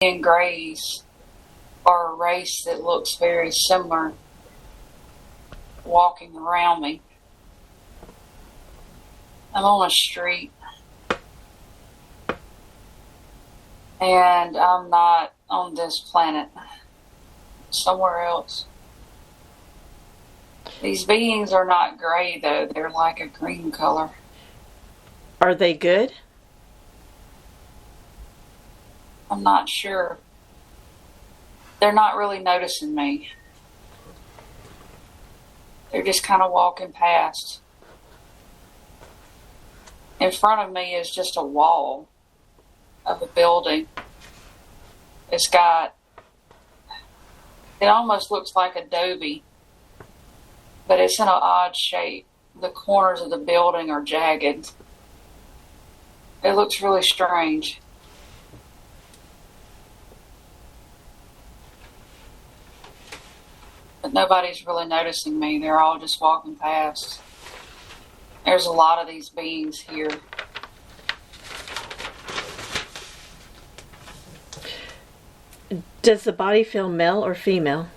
and grays are a race that looks very similar walking around me. I'm on a street, and I'm not on this planet, somewhere else. These beings are not gray, though. They're like a green color. Are they good? I'm not sure. They're not really noticing me. They're just kind of walking past. In front of me is just a wall of a building. It almost looks like adobe, but it's in an odd shape. The corners of the building are jagged. It looks really strange. But nobody's really noticing me. They're all just walking past. There's a lot of these beings here. Does the body feel male or female?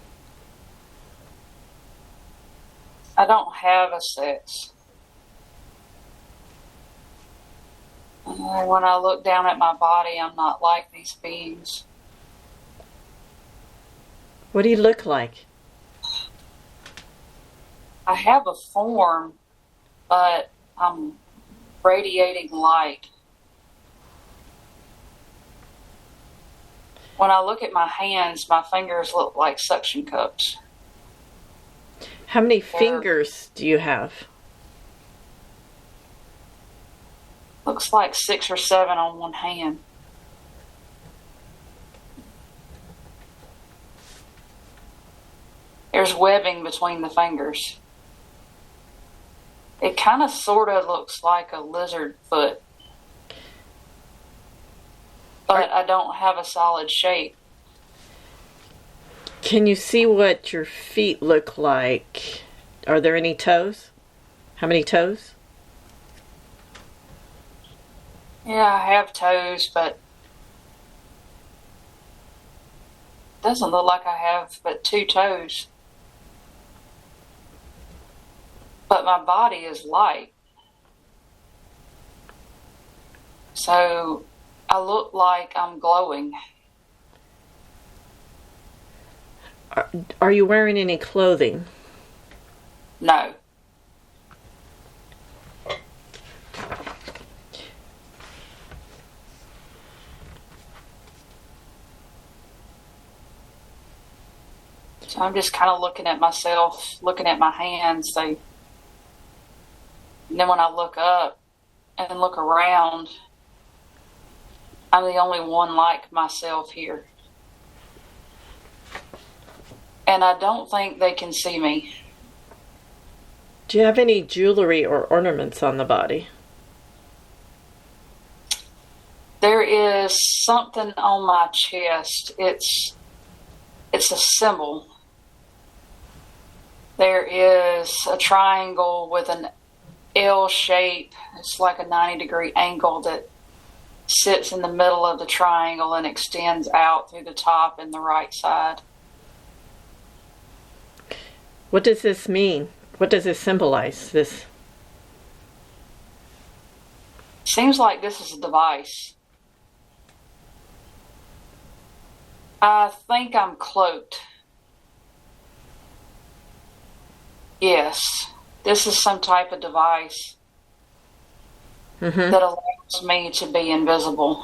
I don't have a sex. When I look down at my body, I'm not like these beings. What do you look like? I have a form, but I'm radiating light. When I look at my hands, my fingers look like suction cups. How many fingers do you have? Looks like 6 or 7 on one hand. There's webbing between the fingers. It kind of sort of looks like a lizard foot. But I don't have a solid shape. Can you see what your feet look like? Are there any toes? How many toes? Yeah, I have toes, but it doesn't look like I have but 2 toes. But my body is light. So I look like I'm glowing. Are you wearing any clothing? No. So I'm just kind of looking at myself, looking at my hands. And then when I look up and look around, I'm the only one like myself here. And I don't think they can see me. Do you have any jewelry or ornaments on the body? There is something on my chest. It's a symbol. There is a triangle with an L shape. It's like a 90-degree angle that sits in the middle of the triangle and extends out through the top and the right side. What does this mean? What does this symbolize? This seems like this is a device. I think I'm cloaked. Yes, this is some type of device that allows me to be invisible.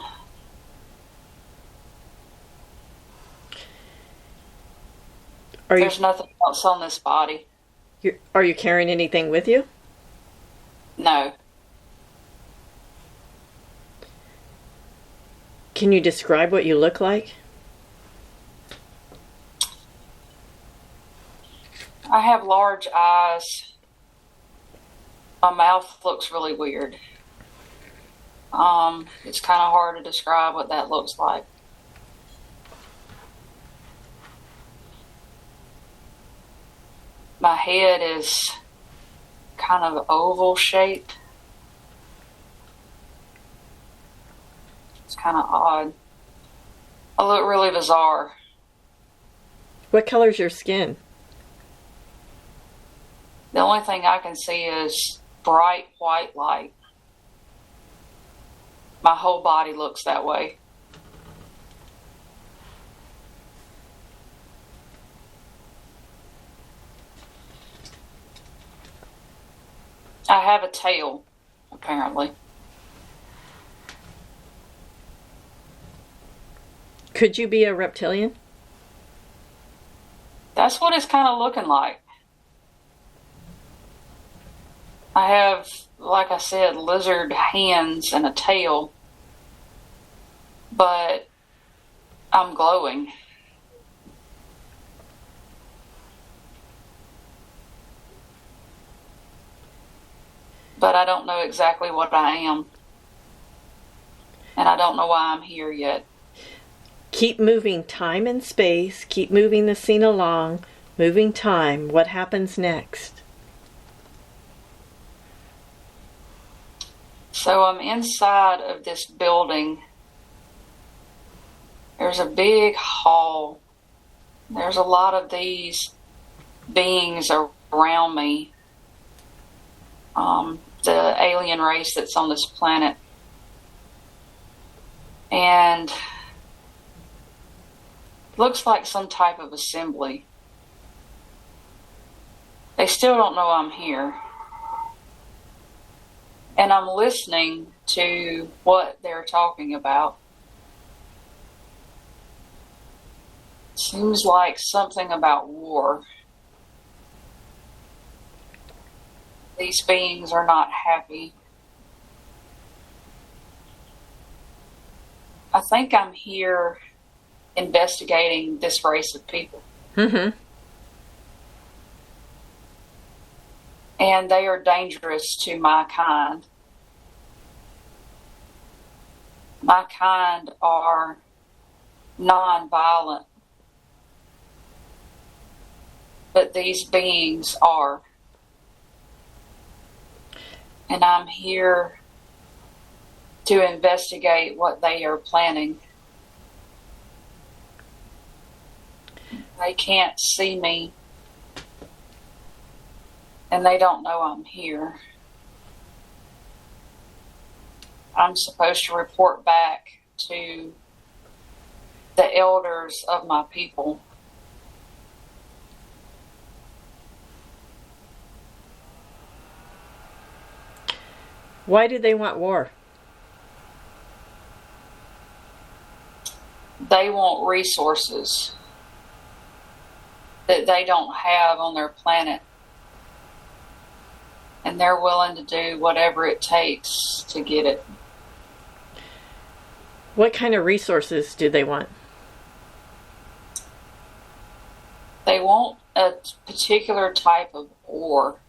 There's nothing else on this body. Are you carrying anything with you? No. Can you describe what you look like? I have large eyes. My mouth looks really weird. It's kind of hard to describe what that looks like. My head is kind of oval shaped. It's kind of odd. I look really bizarre. What color's your skin? The only thing I can see is bright white light. My whole body looks that way. I have a tail, apparently. Could you be a reptilian? That's what it's kind of looking like. I have, like I said, lizard hands and a tail, but I'm glowing. But I don't know exactly what I am. And I don't know why I'm here yet. Keep moving time and space. Keep moving the scene along. Moving time. What happens next? So I'm inside of this building. There's a big hall. There's a lot of these beings around me. The alien race that's on this planet. And looks like some type of assembly. They still don't know I'm here. And I'm listening to what they're talking about. Seems like something about war. These beings are not happy. I think I'm here investigating this race of people. Mm-hmm. And they are dangerous to my kind. My kind are non-violent. But these beings are. And I'm here to investigate what they are planning. They can't see me. And they don't know I'm here. I'm supposed to report back to the elders of my people. Why do they want war? They want resources that they don't have on their planet. And they're willing to do whatever it takes to get it. What kind of resources do they want? They want a particular type of ore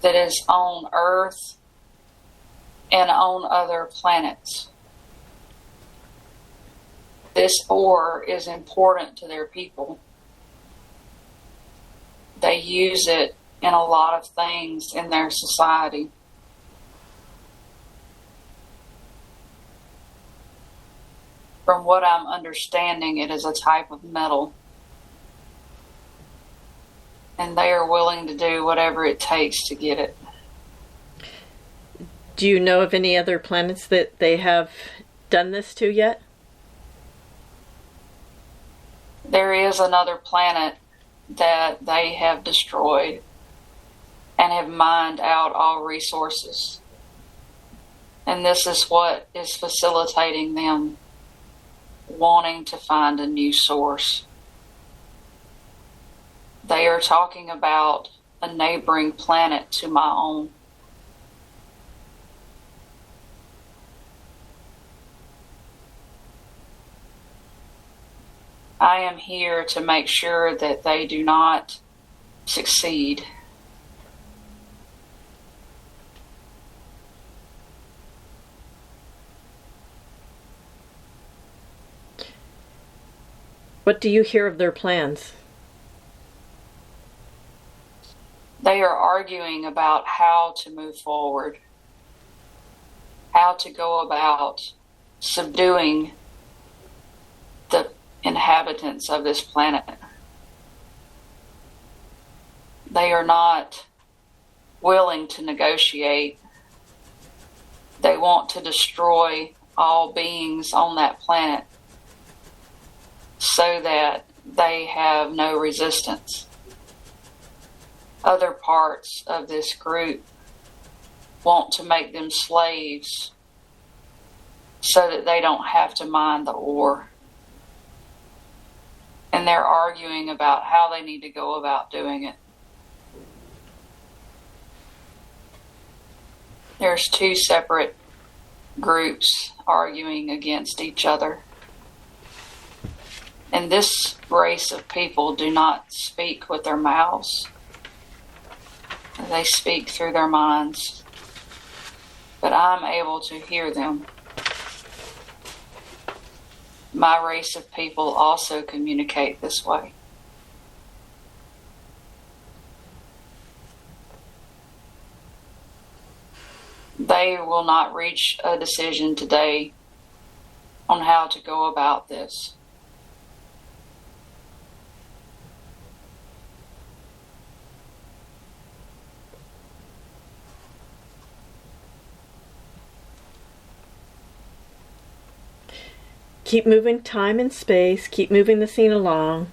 that is on Earth and on other planets. This ore is important to their people. They use it in a lot of things in their society. From what I'm understanding, it is a type of metal. And they are willing to do whatever it takes to get it. Do you know of any other planets that they have done this to yet? There is another planet that they have destroyed and have mined out all resources. And this is what is facilitating them wanting to find a new source. They are talking about a neighboring planet to my own. I am here to make sure that they do not succeed. What do you hear of their plans? They are arguing about how to move forward, how to go about subduing inhabitants of this planet. They are not willing to negotiate. They want to destroy all beings on that planet so that they have no resistance. Other parts of this group want to make them slaves so that they don't have to mine the ore. And they're arguing about how they need to go about doing it. There's two separate groups arguing against each other. And this race of people do not speak with their mouths. They speak through their minds. But I'm able to hear them. My race of people also communicate this way. They will not reach a decision today on how to go about this. Keep moving time and space. Keep moving the scene along.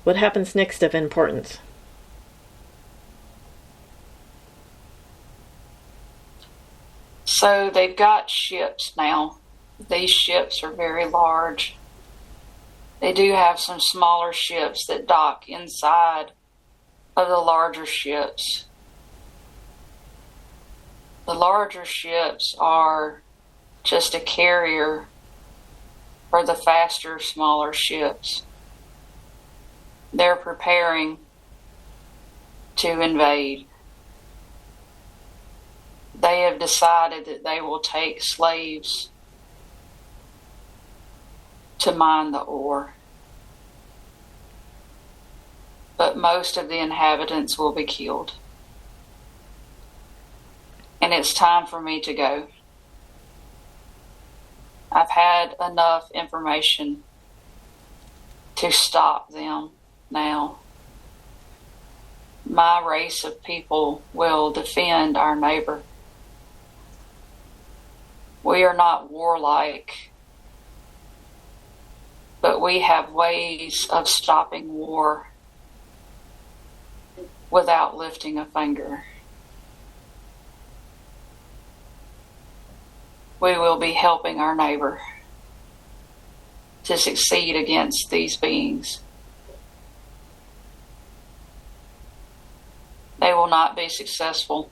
What happens next of importance? So they've got ships now. These ships are very large. They do have some smaller ships that dock inside of the larger ships. The larger ships are just a carrier for the faster, smaller ships. They're preparing to invade. They have decided that they will take slaves to mine the ore. But most of the inhabitants will be killed. And it's time for me to go. I've had enough information to stop them now. My race of people will defend our neighbor. We are not warlike, but we have ways of stopping war without lifting a finger. We will be helping our neighbor to succeed against these beings. They will not be successful.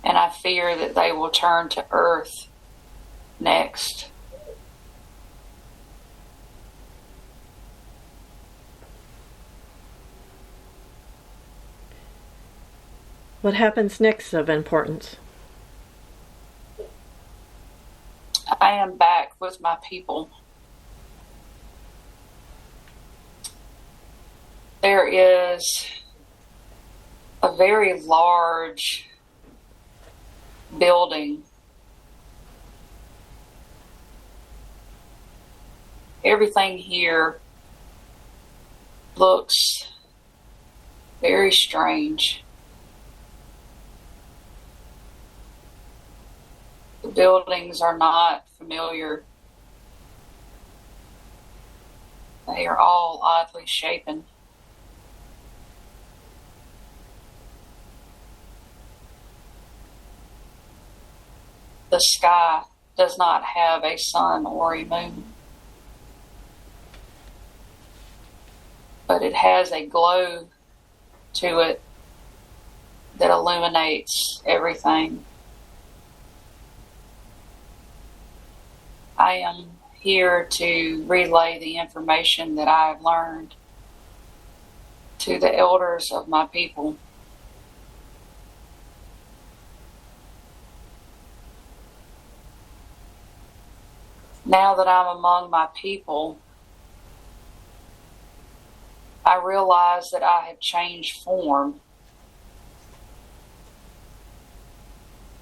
And I fear that they will turn to Earth next. What happens next of importance? I am back with my people. There is a very large building. Everything here looks very strange. The buildings are not familiar. They are all oddly shapen. The sky does not have a sun or a moon, but it has a glow to it that illuminates everything. I am here to relay the information that I have learned to the elders of my people. Now that I'm among my people, I realize that I have changed form.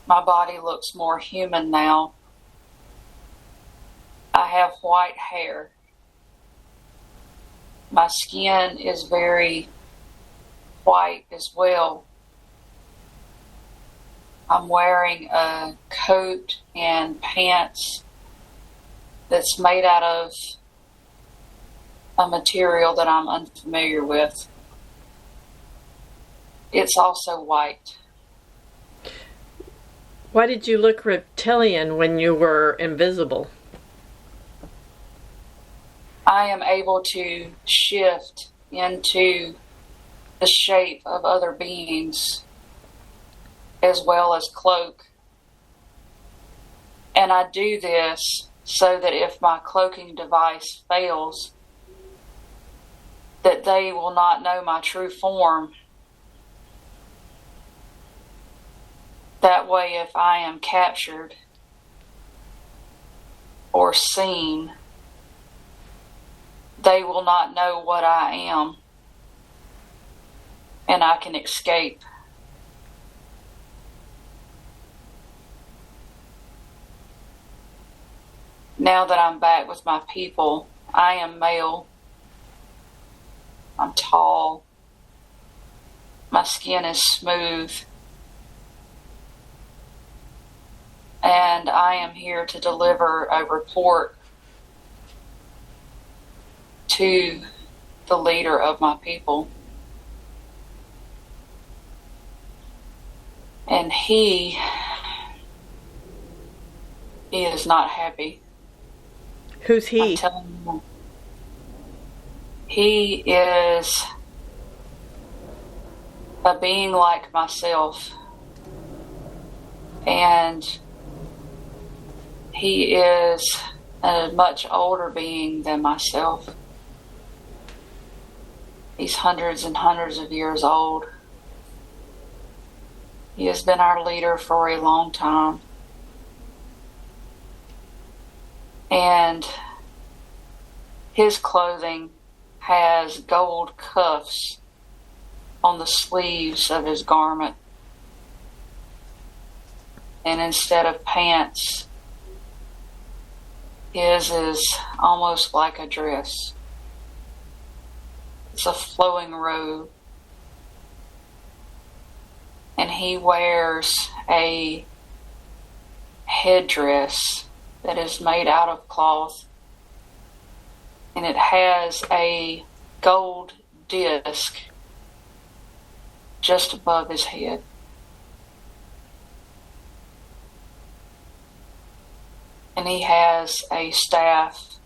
My body looks more human now. I have white hair. My skin is very white as well. I'm wearing a coat and pants that's made out of a material that I'm unfamiliar with. It's also white. Why did you look reptilian when you were invisible? I am able to shift into the shape of other beings as well as cloak. And I do this so that if my cloaking device fails, that they will not know my true form. That way, if I am captured or seen, they will not know what I am, and I can escape. Now that I'm back with my people, I am male. I'm tall. My skin is smooth. And I am here to deliver a report to the leader of my people. And he is not happy. Who's he? I'm telling you. He is a being like myself. And he is a much older being than myself. He's hundreds and hundreds of years old. He has been our leader for a long time. And his clothing has gold cuffs on the sleeves of his garment. And instead of pants, his is almost like a dress. It's a flowing robe. And he wears a headdress that is made out of cloth. And it has a gold disc just above his head. And he has a staff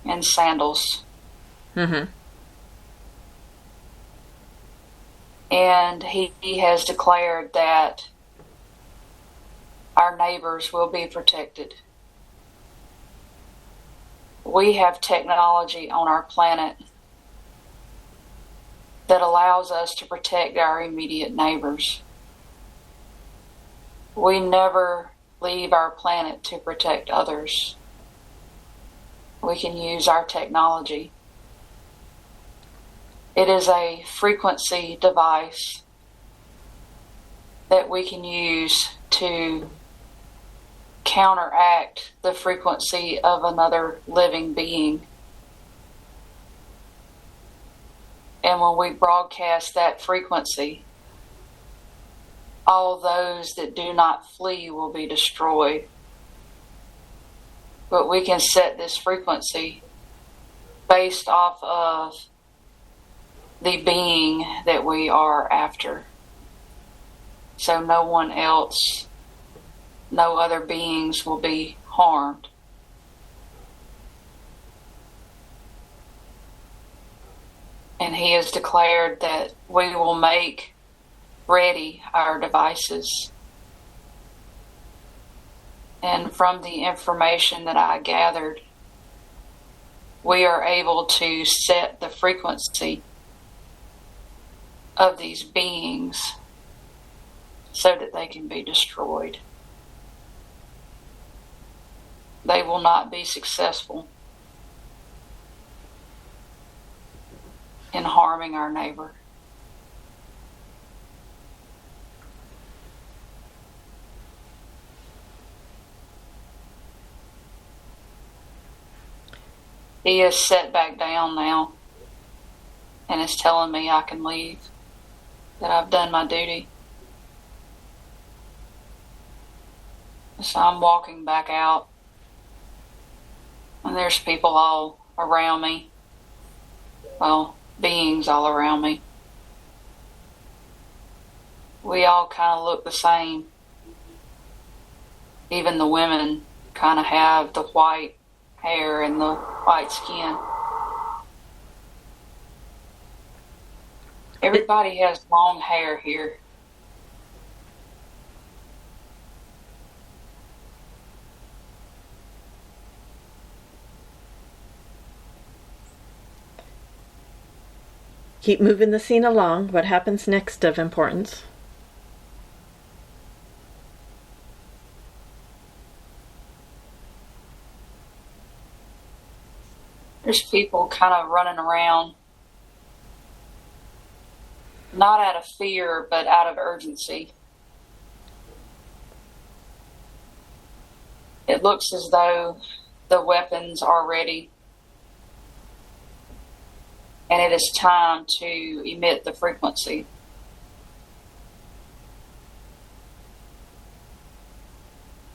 and sandals. Mm-hmm. And he has declared that our neighbors will be protected. We have technology on our planet that allows us to protect our immediate neighbors. We never leave our planet to protect others. We can use our technology. It is a frequency device that we can use to counteract the frequency of another living being. And when we broadcast that frequency, all those that do not flee will be destroyed. But we can set this frequency based off of the being that we are after. So no one else, no other beings will be harmed. And he has declared that we will make ready our devices. And from the information that I gathered, we are able to set the frequency of these beings so that they can be destroyed. They will not be successful in harming our neighbor. He is set back down now and is telling me I can leave, that I've done my duty. So I'm walking back out, and there's people all around me. Well, beings all around me. We all kind of look the same. Even the women kind of have the white hair and the white skin. Everybody has long hair here. Keep moving the scene along. What happens next of importance? There's people kind of running around, not out of fear, but out of urgency. It looks as though the weapons are ready, and it is time to emit the frequency.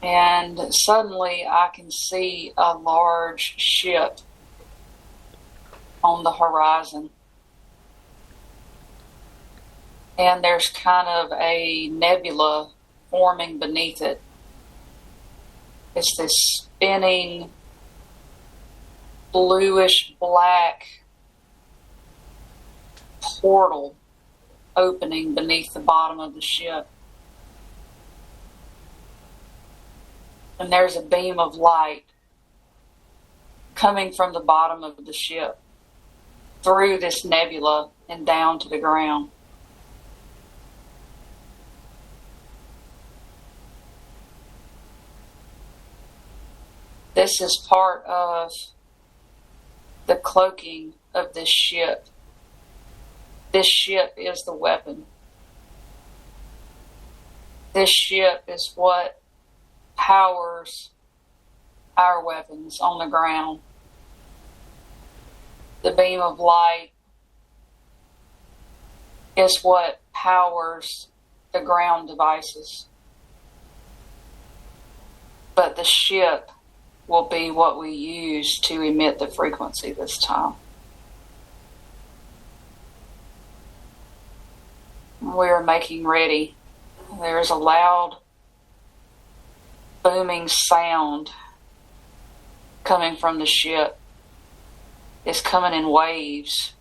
And suddenly I can see a large ship on the horizon. And there's kind of a nebula forming beneath it. It's this spinning, bluish black portal opening beneath the bottom of the ship. And there's a beam of light coming from the bottom of the ship through this nebula and down to the ground. This is part of the cloaking of this ship. This ship is the weapon. This ship is what powers our weapons on the ground. The beam of light is what powers the ground devices. But the ship will be what we use to emit the frequency this time. We are making ready. There's a loud booming sound coming from the ship. It's coming in waves.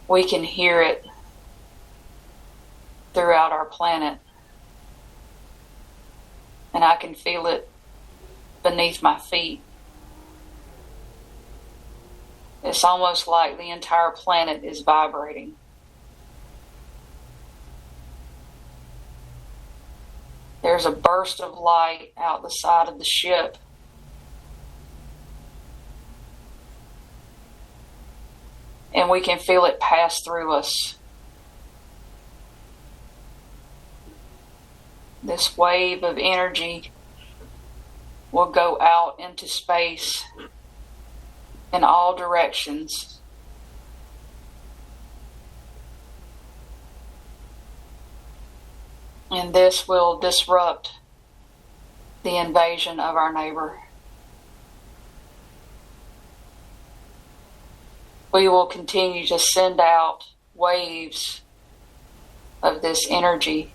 We can hear it throughout our planet. And I can feel it beneath my feet. It's almost like the entire planet is vibrating. There's a burst of light out the side of the ship. And we can feel it pass through us. This wave of energy will go out into space in all directions. And this will disrupt the invasion of our neighbor. We will continue to send out waves of this energy,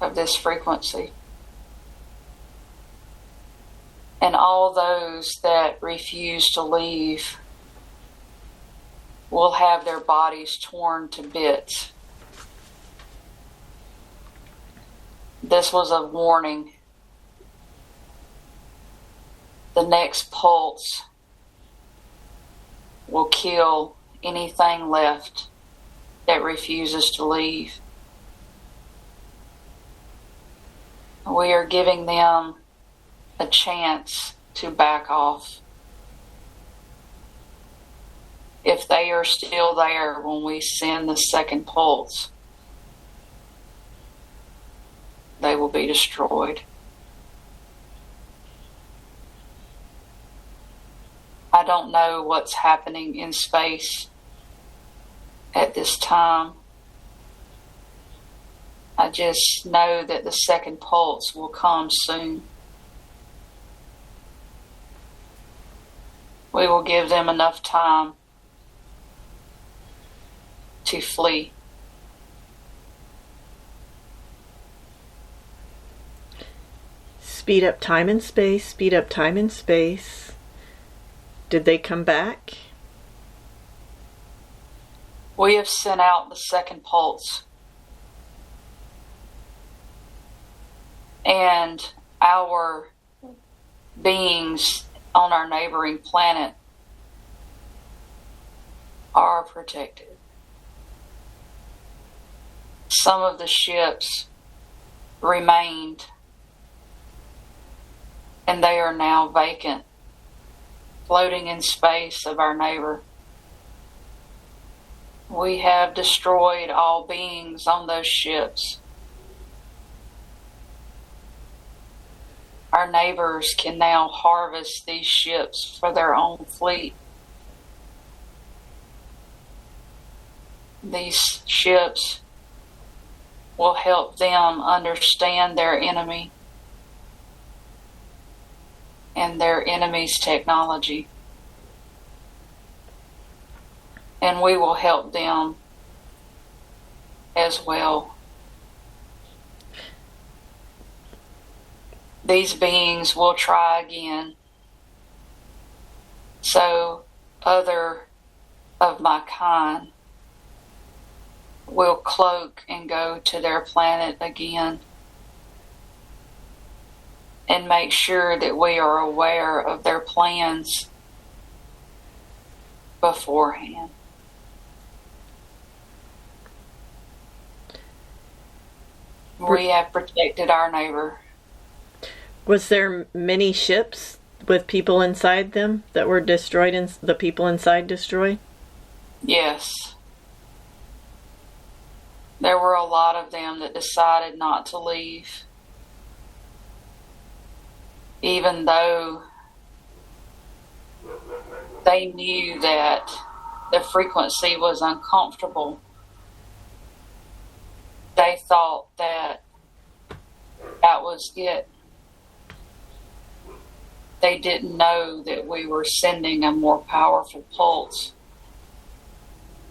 of this frequency. And all those that refuse to leave will have their bodies torn to bits. This was a warning. The next pulse will kill anything left that refuses to leave. We are giving them a chance to back off. If they are still there when we send the second pulse, they will be destroyed. I don't know what's happening in space at this time. I just know that the second pulse will come soon. We will give them enough time to flee. Speed up time and space, speed up time and space. Did they come back? We have sent out the second pulse. And our beings on our neighboring planet are protected. Some of the ships remained, and they are now vacant, floating in space of our neighbor. We have destroyed all beings on those ships. Our neighbors can now harvest these ships for their own fleet. These ships will help them understand their enemy and their enemy's technology. And we will help them as well. These beings will try again. So other of my kind will cloak and go to their planet again and make sure that we are aware of their plans beforehand. We have protected our neighbor. Was there many ships with people inside them that were destroyed and the people inside destroyed? Yes. There were a lot of them that decided not to leave. Even though they knew that the frequency was uncomfortable, they thought that that was it. They didn't know that we were sending a more powerful pulse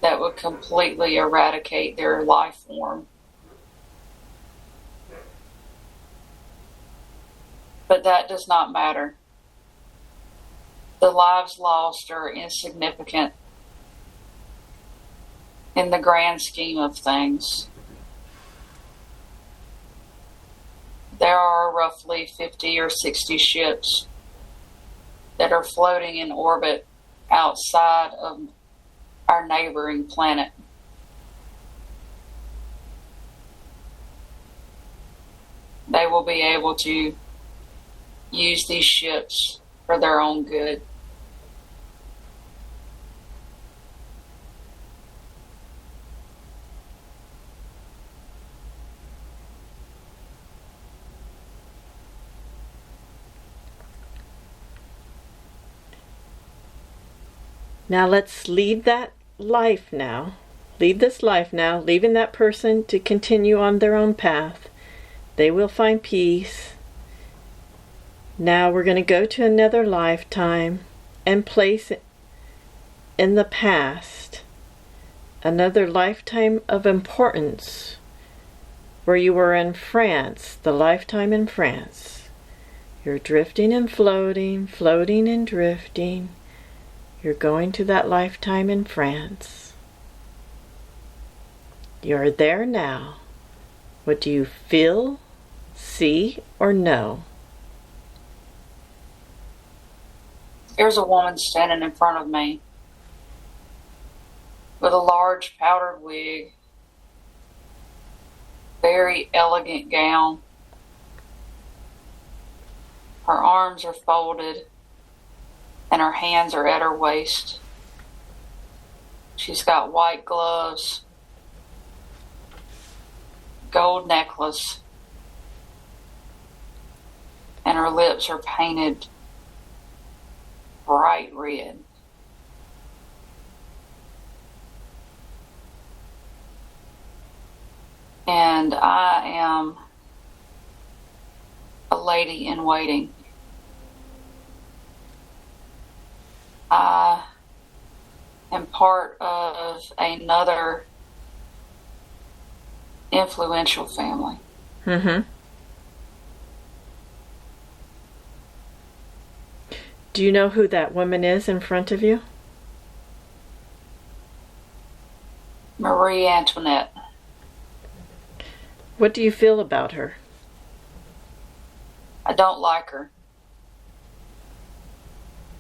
that would completely eradicate their life form. But that does not matter. The lives lost are insignificant in the grand scheme of things. There are roughly 50 or 60 ships that are floating in orbit outside of our neighboring planet. They will be able to use these ships for their own good. Now let's leave that life now. Leave this life now, leaving that person to continue on their own path. They will find peace. Now we're going to go to another lifetime and place in the past another lifetime of importance where you were in France, the lifetime in France. You're drifting and floating, floating and drifting. You're going to that lifetime in France. You're there now. What do you feel, see, or know? There's a woman standing in front of me with a large powdered wig, very elegant gown. Her arms are folded and her hands are at her waist. She's got white gloves, gold necklace, and her lips are painted bright red. And I am a lady in waiting. I am part of another influential family. Mm-hmm. Do you know who that woman is in front of you? Marie Antoinette. What do you feel about her? I don't like her,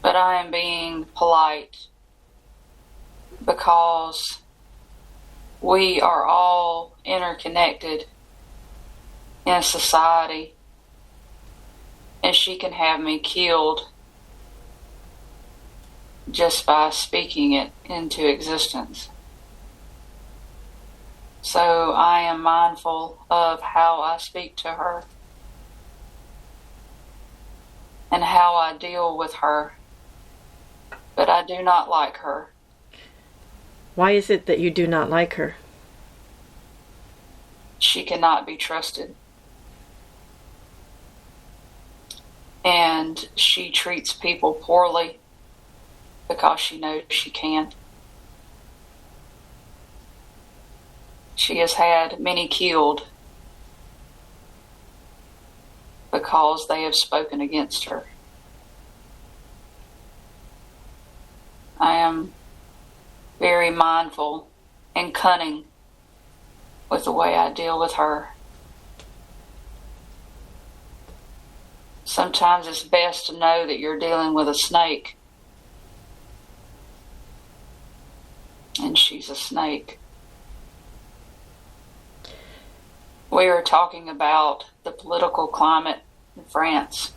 but I am being polite because we are all interconnected in society, and she can have me killed just by speaking it into existence. So I am mindful of how I speak to her and how I deal with her, but I do not like her. Why is it that you do not like her? She cannot be trusted. And she treats people poorly because she knows she can. She has had many killed because they have spoken against her. I am very mindful and cunning with the way I deal with her. Sometimes it's best to know that you're dealing with a snake, and she's a snake. We are talking about the political climate in France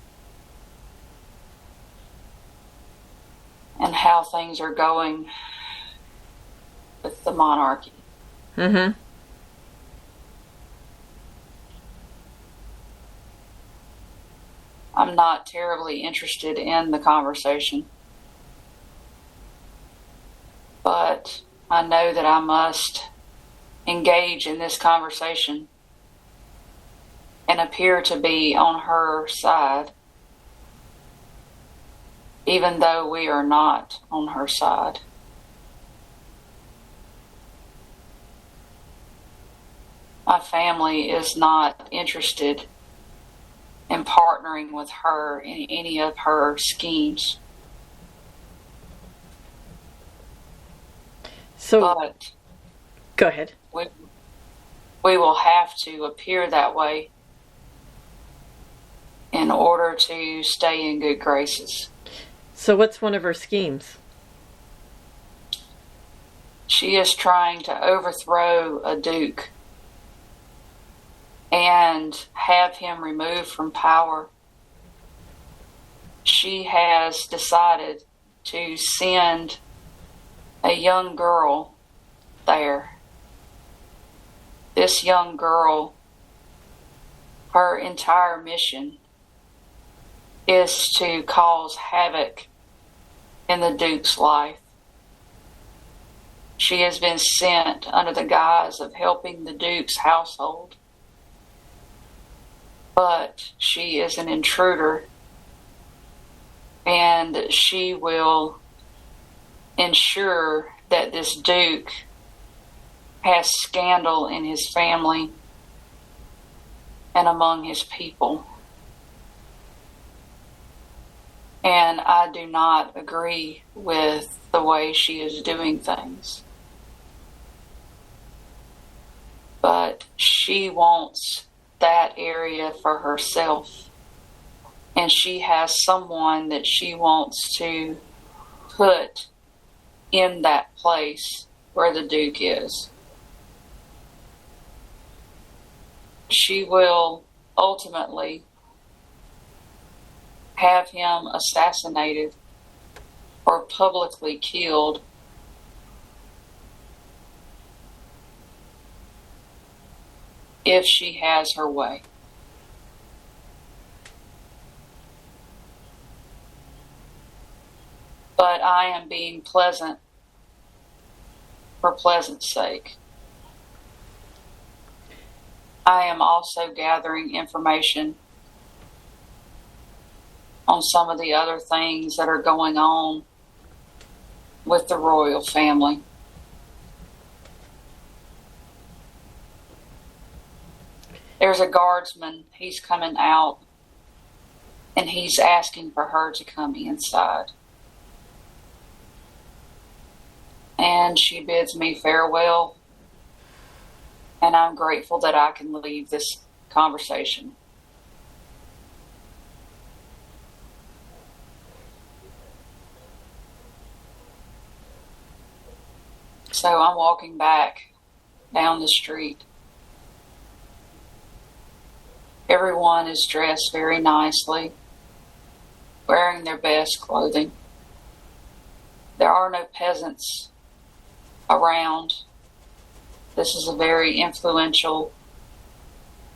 and how things are going with the monarchy. Mm-hmm. I'm not terribly interested in the conversation, but I know that I must engage in this conversation and appear to be on her side, even though we are not on her side. My family is not interested in partnering with her in any of her schemes. So, But go ahead. we will have to appear that way in order to stay in good graces. So what's one of her schemes? She is trying to overthrow a duke and have him removed from power. She has decided to send a young girl there. This young girl, her entire mission is to cause havoc in the Duke's life. She has been sent under the guise of helping the Duke's household, but she is an intruder, and she will ensure that this Duke has scandal in his family and among his people. And I do not agree with the way she is doing things. But she wants that area for herself. And she has someone that she wants to put in that place where the Duke is. She will ultimately have him assassinated or publicly killed if she has her way. but I am being pleasant for pleasant's sake. I am also gathering information on some of the other things that are going on with the royal family. There's a guardsman. He's coming out, and he's asking for her to come inside. And she bids me farewell, and I'm grateful that I can leave this conversation. So I'm walking back down the street. Everyone is dressed very nicely, wearing their best clothing. There are no peasants around. This is a very influential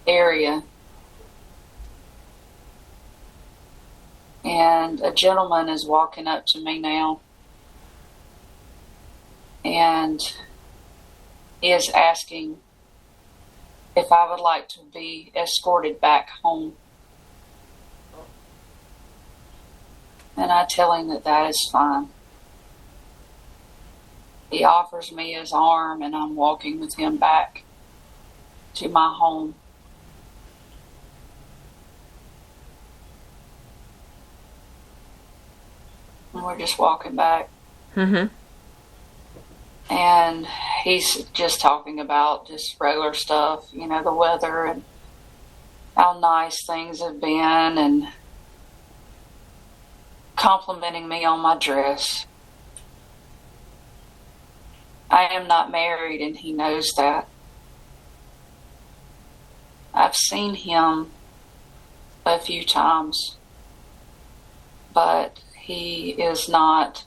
area. And a gentleman is walking up to me now, and he is asking if I would like to be escorted back home. And I tell him that that is fine. He offers me his arm, and I'm walking with him back to my home. And we're just walking back. Mm-hmm. And he's just talking about just regular stuff, you know, the weather and how nice things have been, and complimenting me on my dress. I am not married, and he knows that. I've seen him a few times, but he is not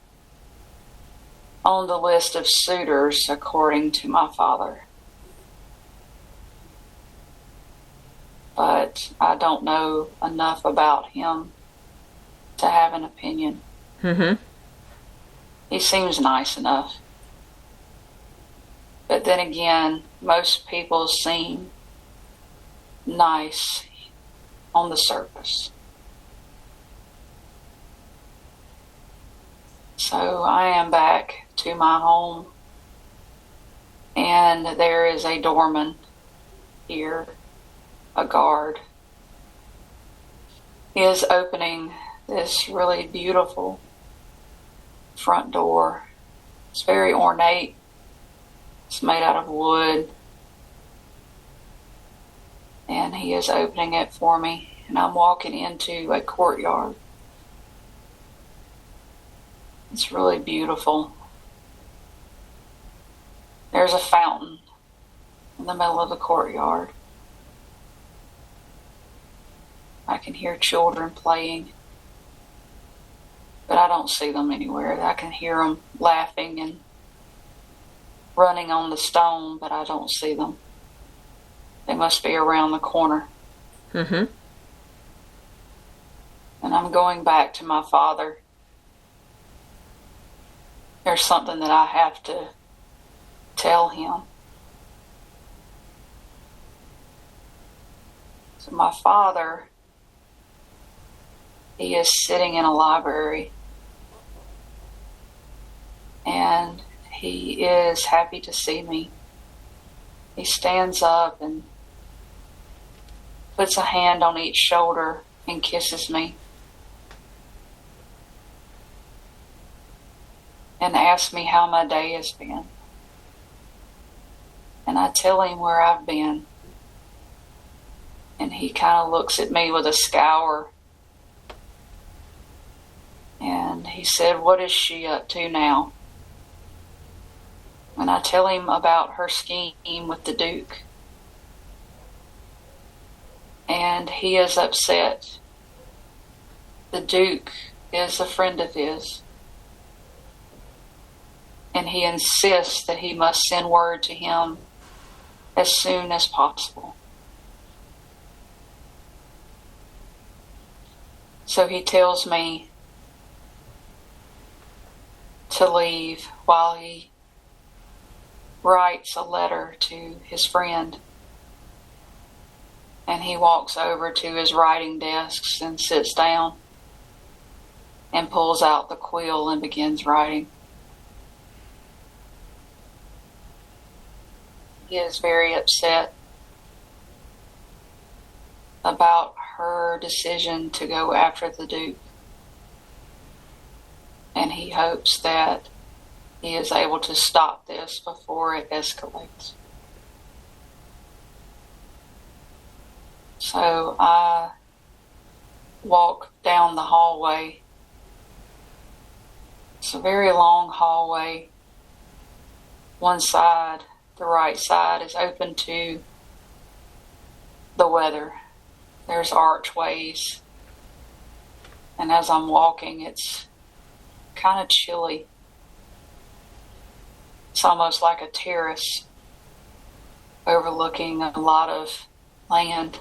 on the list of suitors, according to my father. But I don't know enough about him to have an opinion. Mm-hmm. He seems nice enough. But then again, most people seem nice on the surface. So I am back to my home, and there is a doorman here, a guard. He is opening this really beautiful front door. It's very ornate. It's made out of wood. And he is opening it for me, and I'm walking into a courtyard. It's really beautiful. There's a fountain in the middle of the courtyard. I can hear children playing, but I don't see them anywhere. I can hear them laughing and running on the stone, but I don't see them. They must be around the corner. Mm-hmm. And I'm going back to my father. There's something that I have to tell him. So my father, he is sitting in a library, and he is happy to see me. He stands up and puts a hand on each shoulder and kisses me, and asks me how my day has been. And I tell him where I've been. And he kind of looks at me with a scour. And he said, "What is she up to now?" And I tell him about her scheme with the Duke. And he is upset. The Duke is a friend of his. And he insists that he must send word to him as soon as possible. So he tells me to leave while he writes a letter to his friend. And he walks over to his writing desks and sits down and pulls out the quill and begins writing. He is very upset about her decision to go after the Duke. And he hopes that he is able to stop this before it escalates. So I walk down the hallway. It's a very long hallway. One side, the right side, is open to the weather. There's archways. And as I'm walking, it's kind of chilly. It's almost like a terrace overlooking a lot of land.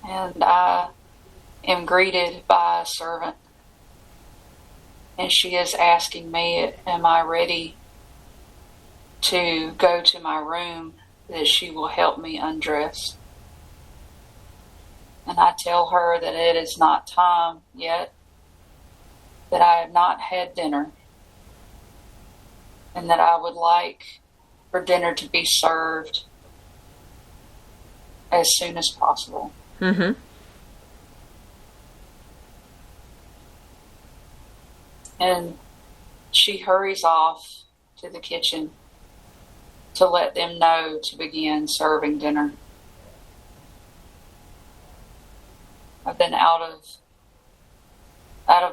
And I am greeted by a servant. And she is asking me, am I ready to go to my room, that she will help me undress. And I tell her that it is not time yet, that I have not had dinner, and that I would like for dinner to be served as soon as possible. Mm-hmm. And she hurries off to the kitchen to let them know to begin serving dinner. I've been out of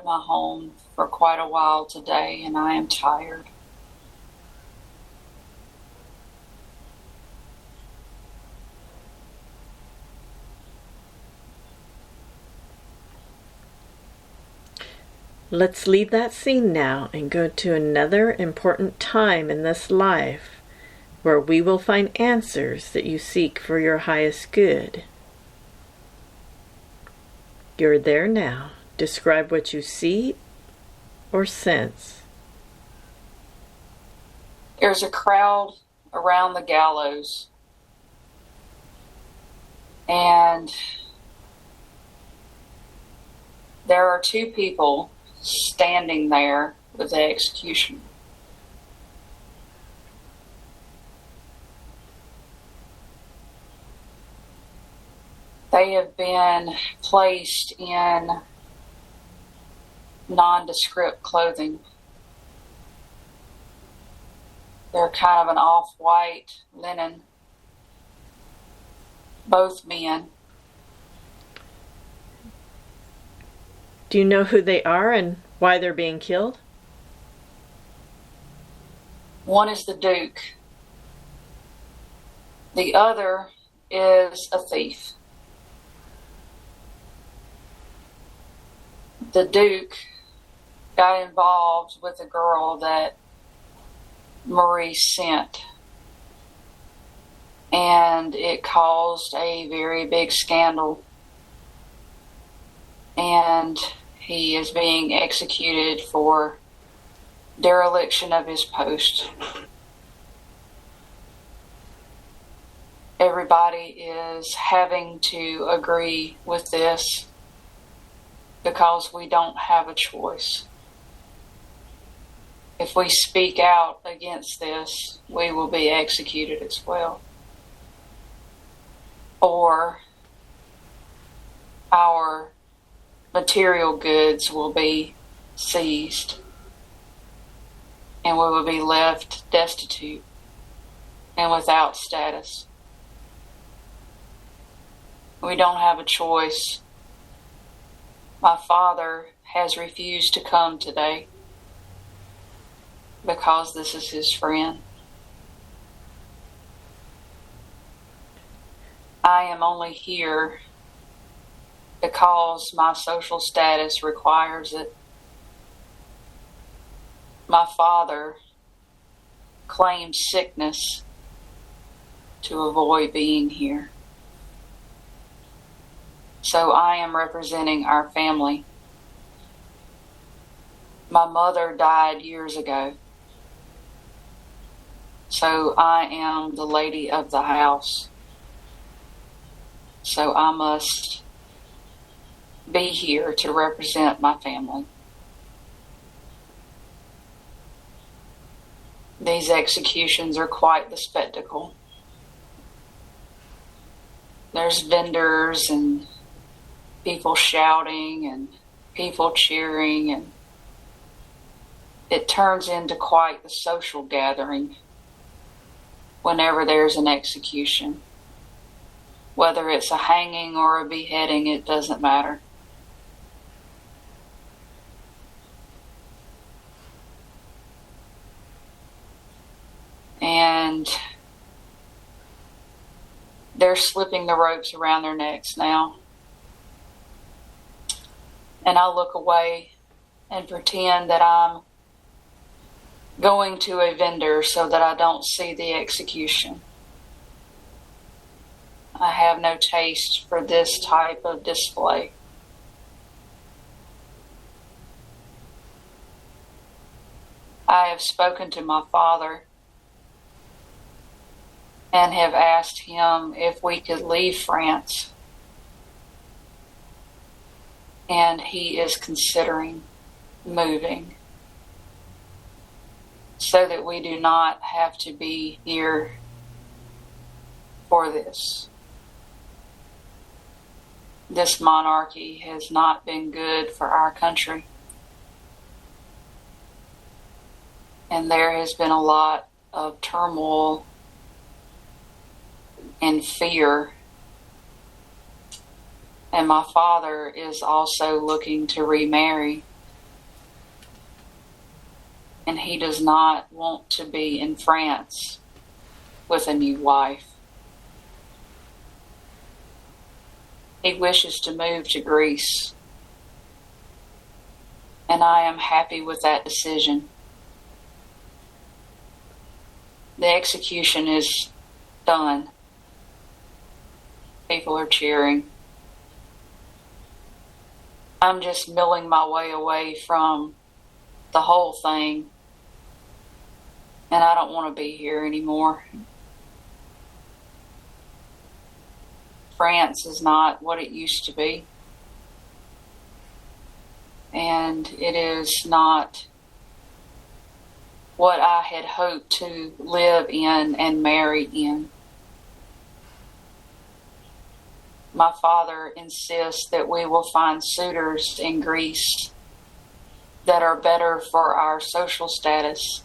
my home for quite a while today, and I am tired. Let's leave that scene now and go to another important time in this life where we will find answers that you seek for your highest good. You're there now. Describe what you see or sense. There's a crowd around the gallows, and there are two people standing there with the executioner. They have been placed in nondescript clothing. They're kind of an off-white linen. Both men. Do you know who they are and why they're being killed? One is the Duke. The other is a thief. The Duke got involved with a girl that Marie sent, and it caused a very big scandal, and he is being executed for dereliction of his post. Everybody is having to agree with this because we don't have a choice. If we speak out against this, we will be executed as well. Or our material goods will be seized, and we will be left destitute and without status. We don't have a choice. My father has refused to come today because this is his friend. I am only here because my social status requires it. My father claimed sickness to avoid being here. So I am representing our family. My mother died years ago. So I am the lady of the house. So I must be here to represent my family. These executions are quite the spectacle. There's vendors and people shouting and people cheering, and it turns into quite the social gathering whenever there's an execution. Whether it's a hanging or a beheading, it doesn't matter. And they're slipping the ropes around their necks now. And I look away and pretend that I'm going to a vendor so that I don't see the execution. I have no taste for this type of display. I have spoken to my father and have asked him if we could leave France. And he is considering moving so that we do not have to be here for this. This monarchy has not been good for our country. And there has been a lot of turmoil and fear. And my father is also looking to remarry. And he does not want to be in France with a new wife. He wishes to move to Greece. And I am happy with that decision. The execution is done. People are cheering. I'm just milling my way away from the whole thing. And I don't want to be here anymore. France is not what it used to be. And it is not what I had hoped to live in and marry in. My father insists that we will find suitors in Greece that are better for our social status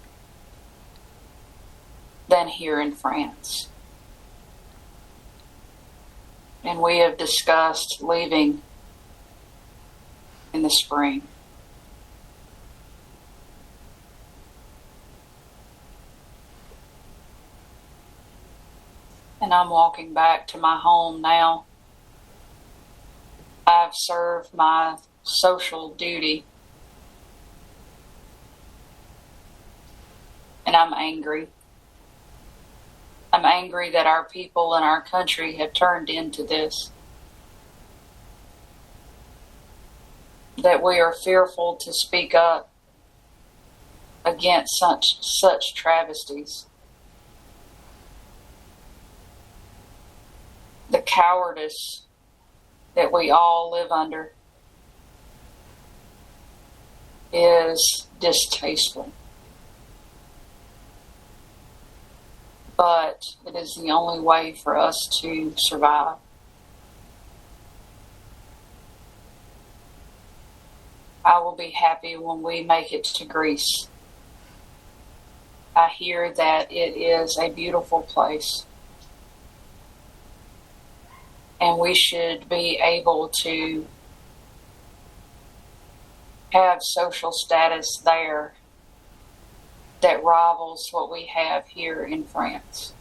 than here in France. And we have discussed leaving in the spring. And I'm walking back to my home now. I've served my social duty. And I'm angry. I'm angry that our people and our country have turned into this. That we are fearful to speak up against such travesties. The cowardice that we all live under is distasteful. But it is the only way for us to survive. I will be happy when we make it to Greece. I hear that it is a beautiful place. And we should be able to have social status there that rivals what we have here in France.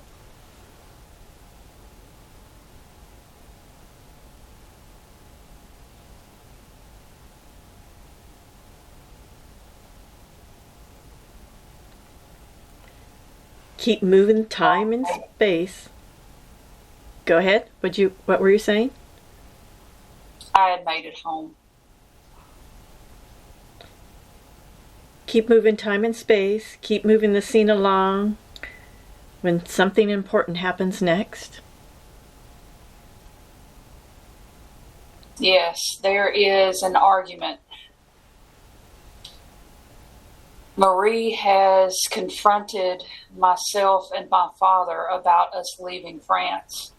Keep moving time and space. Go ahead. What were you saying? I had made it home. Keep moving time and space. Keep moving the scene along. When something important happens next. Yes, there is an argument. Marie has confronted myself and my father about us leaving France.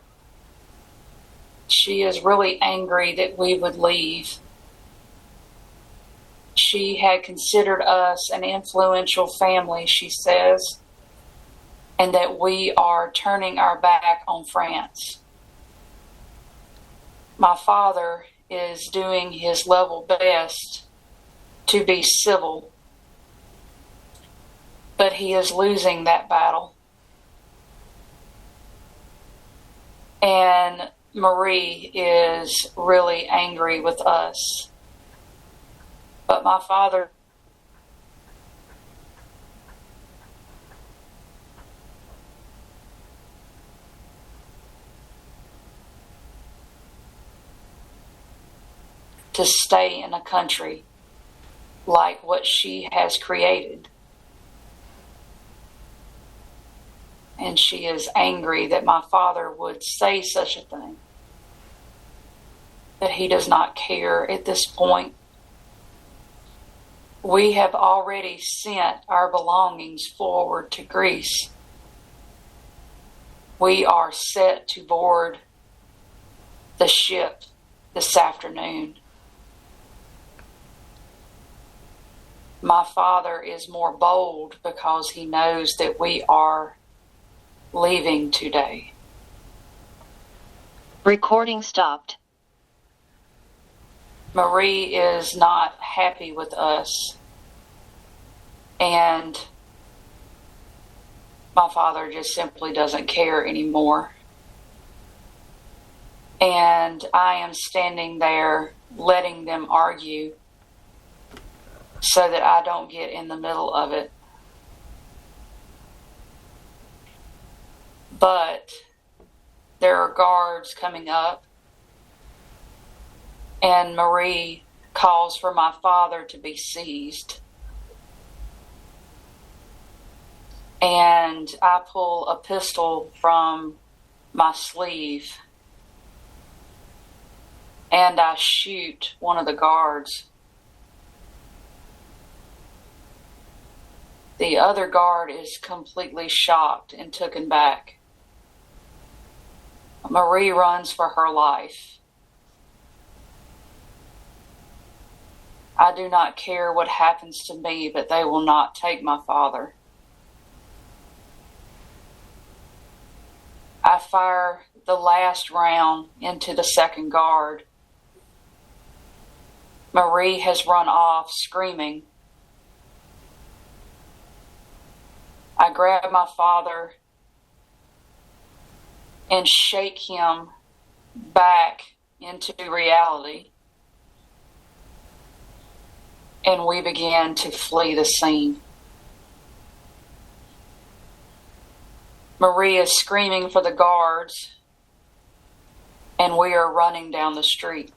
She is really angry that we would leave. She had considered us an influential family, she says, and that we are turning our back on France. My father is doing his level best to be civil, but he is losing that battle. And Marie is really angry with us. But my father to stay in a country like what she has created. And she is angry that my father would say such a thing. That he does not care at this point. We have already sent our belongings forward to Greece. We are set to board the ship this afternoon. My father is more bold because he knows that we are leaving today. Recording stopped. Marie is not happy with us. And my father just simply doesn't care anymore. And I am standing there letting them argue so that I don't get in the middle of it. But there are guards coming up, and Marie calls for my father to be seized. And I pull a pistol from my sleeve, and I shoot one of the guards. The other guard is completely shocked and taken back. Marie runs for her life. I do not care what happens to me, but they will not take my father. I fire the last round into the second guard. Marie has run off screaming. I grab my father and shake him back into reality. And we began to flee the scene. Marie is screaming for the guards, and we are running down the street.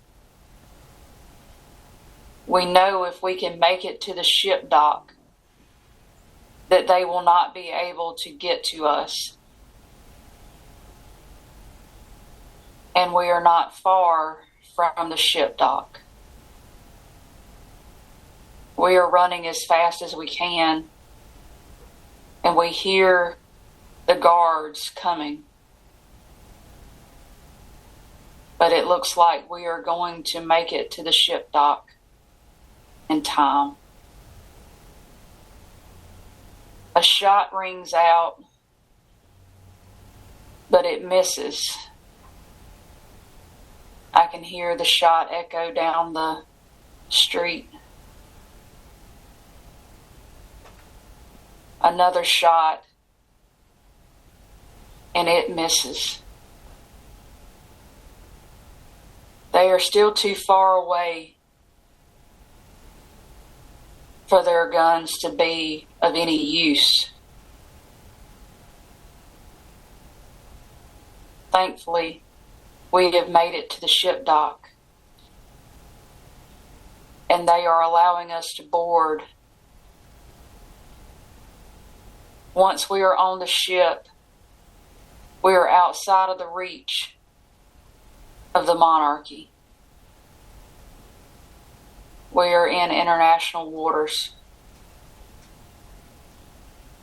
We know if we can make it to the ship dock, that they will not be able to get to us. And we are not far from the ship dock. We are running as fast as we can, and we hear the guards coming. But it looks like we are going to make it to the ship dock in time. A shot rings out, but it misses. I can hear the shot echo down the street. Another shot, and it misses. They are still too far away for their guns to be of any use. Thankfully, we have made it to the ship dock, and they are allowing us to board. Once we are on the ship, we are outside of the reach of the monarchy. We are in international waters,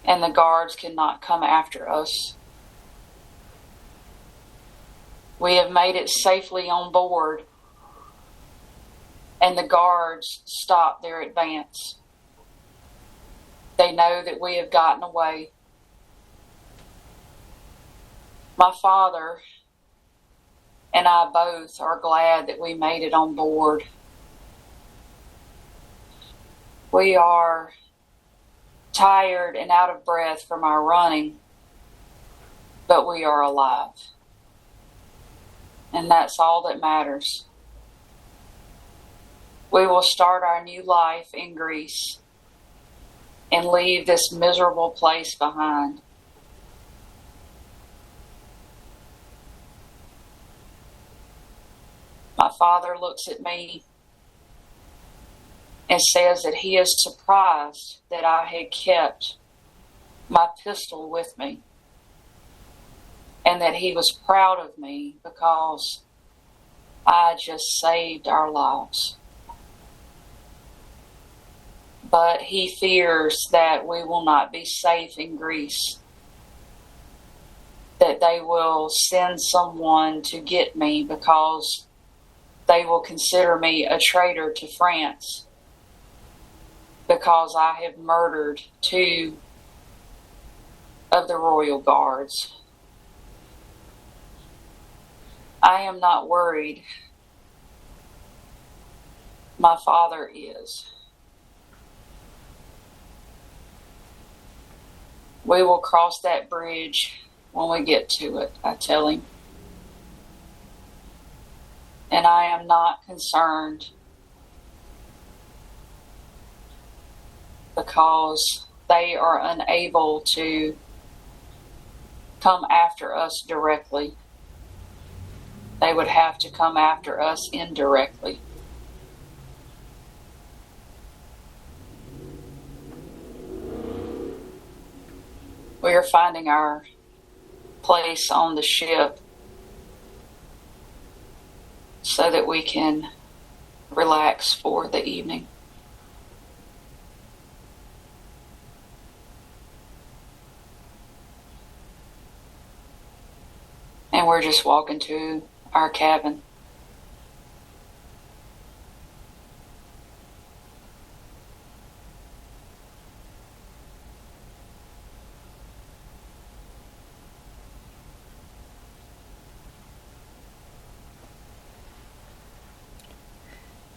and the guards cannot come after us. We have made it safely on board, and the guards stop their advance. They know that we have gotten away. My father and I both are glad that we made it on board. We are tired and out of breath from our running, but we are alive. And that's all that matters. We will start our new life in Greece and leave this miserable place behind. My father looks at me and says that he is surprised that I had kept my pistol with me, and that he was proud of me because I just saved our lives. But he fears that we will not be safe in Greece, that they will send someone to get me because they will consider me a traitor to France because I have murdered 2 of the royal guards. I am not worried. My father is. We will cross that bridge when we get to it, I tell him. And I am not concerned because they are unable to come after us directly. They would have to come after us indirectly. We are finding our place on the ship so that we can relax for the evening. And we're just walking to our cabin.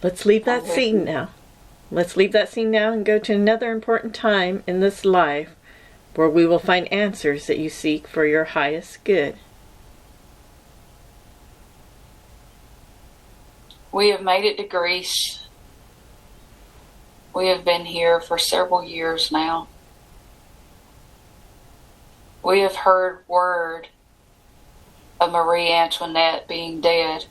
Let's leave that scene now. Let's leave that scene now and go to another important time in this life where we will find answers that you seek for your highest good. We have made it to Greece. We have been here for several years now. We have heard word of Marie Antoinette being dead.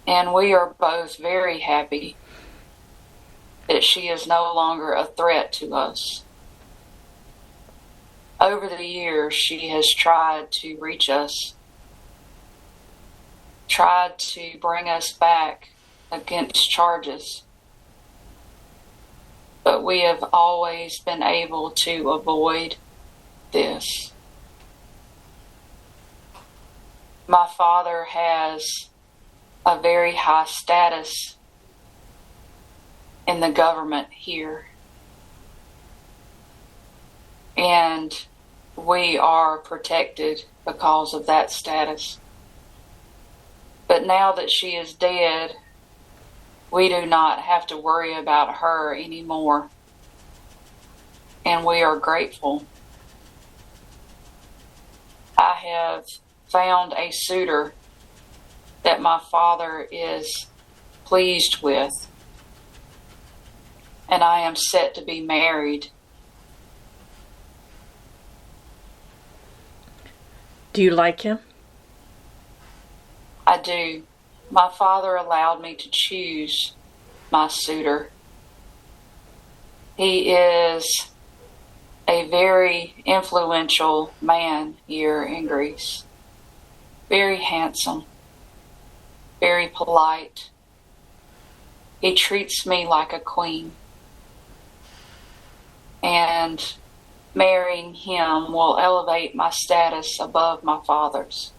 And we are both very happy that she is no longer a threat to us. Over the years, she has tried to reach us, tried to bring us back against charges. But we have always been able to avoid this. My father has a very high status in the government here. And we are protected because of that status. But now that she is dead, we do not have to worry about her anymore. And we are grateful. I have found a suitor that my father is pleased with, and I am set to be married. Do you like him? I do. My father allowed me to choose my suitor. He is a very influential man here in Greece. Very handsome, very polite. He treats me like a queen. And marrying him will elevate my status above my father's.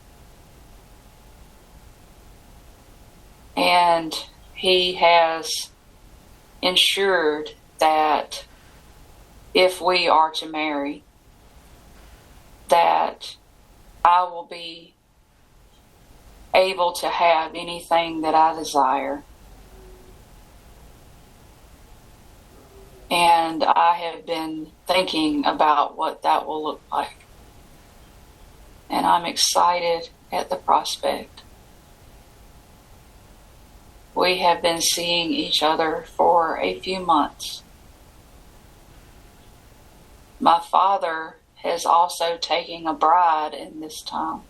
And he has ensured that if we are to marry, that I will be able to have anything that I desire. And I have been thinking about what that will look like. And I'm excited at the prospect. We have been seeing each other for a few months. My father has also taken a bride in this time.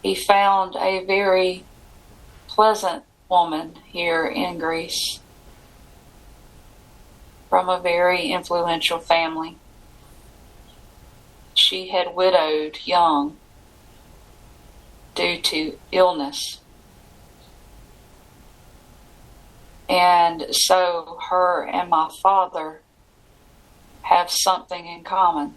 He found a very pleasant woman here in Greece from a very influential family. She had widowed young due to illness. And so her and my father have something in common.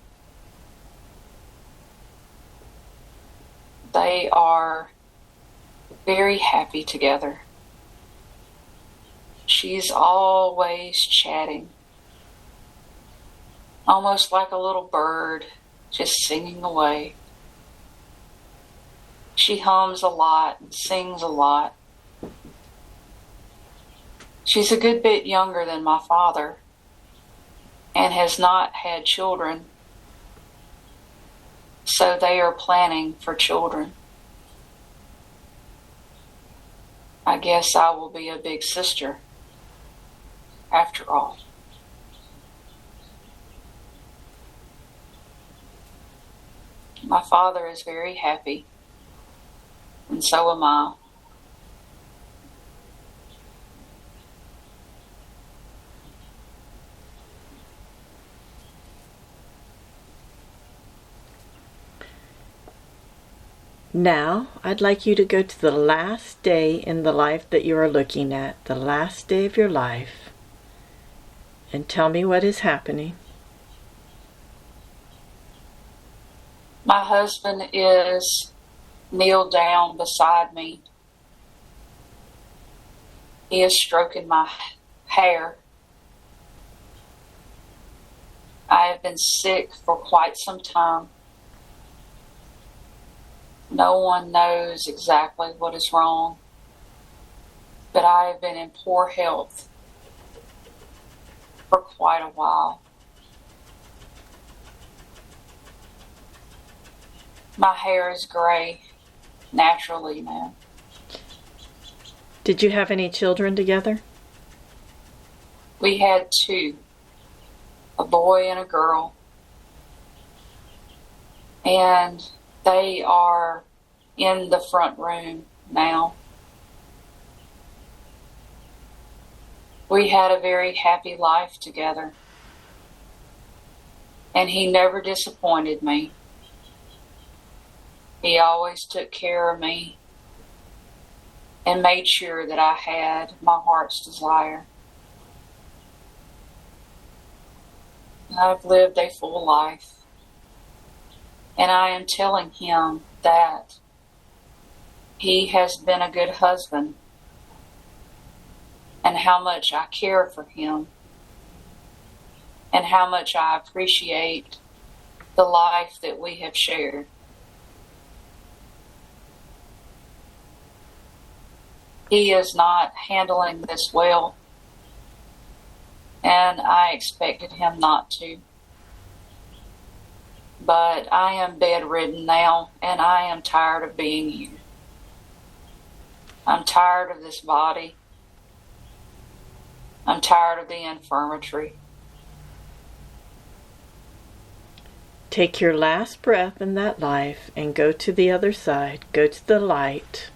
They are very happy together. She's always chatting, almost like a little bird, just singing away. She hums a lot and sings a lot. She's a good bit younger than my father and has not had children, so they are planning for children. I guess I will be a big sister after all. My father is very happy, and so am I. Now, I'd like you to go to the last day in the life that you are looking at, the last day of your life, and tell me what is happening. My husband is kneeled down beside me. He is stroking my hair. I have been sick for quite some time. No one knows exactly what is wrong, but I have been in poor health for quite a while. My hair is gray naturally now. Did you have any children together? We had two, a boy and a girl, and they are in the front room now. We had a very happy life together, and he never disappointed me. He always took care of me and made sure that I had my heart's desire. I've lived a full life, and I am telling him that he has been a good husband and how much I care for him and how much I appreciate the life that we have shared. He is not handling this well, and I expected him not to. But I am bedridden now, and I am tired of being here. I'm tired of this body. I'm tired of the infirmary. Take your last breath in that life and go to the other side. Go to the light.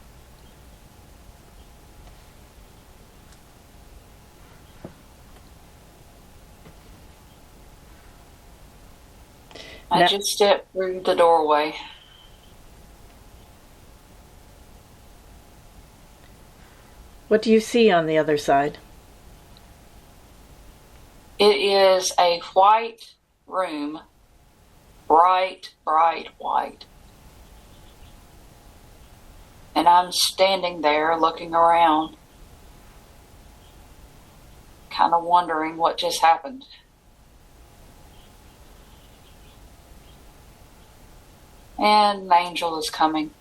I just stepped through the doorway. What do you see on the other side? It is a white room, bright, bright white. And I'm standing there looking around, kind of wondering what just happened. And an angel is coming.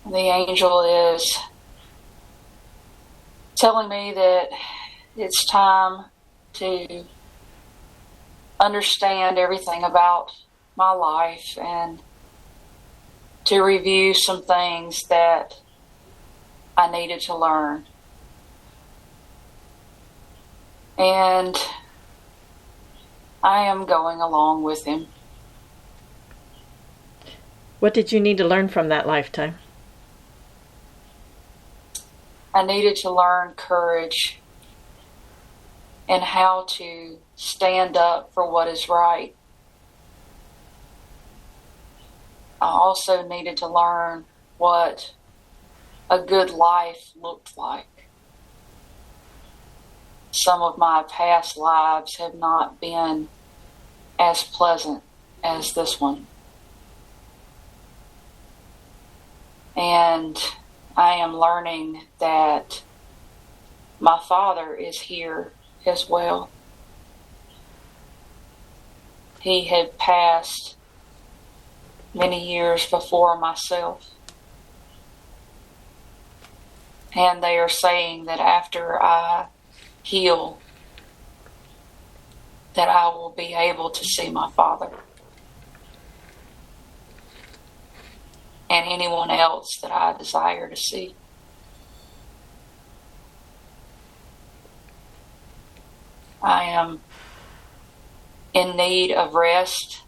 The angel is telling me that it's time to understand everything about my life and to review some things that I needed to learn. And I am going along with him. What did you need to learn from that lifetime? I needed to learn courage and how to stand up for what is right. I also needed to learn what a good life looked like. Some of my past lives have not been as pleasant as this one. And I am learning that my Father is here as well. He had passed many years before myself. And they are saying that after I heal, that I will be able to see my Father. And anyone else that I desire to see. I am in need of rest,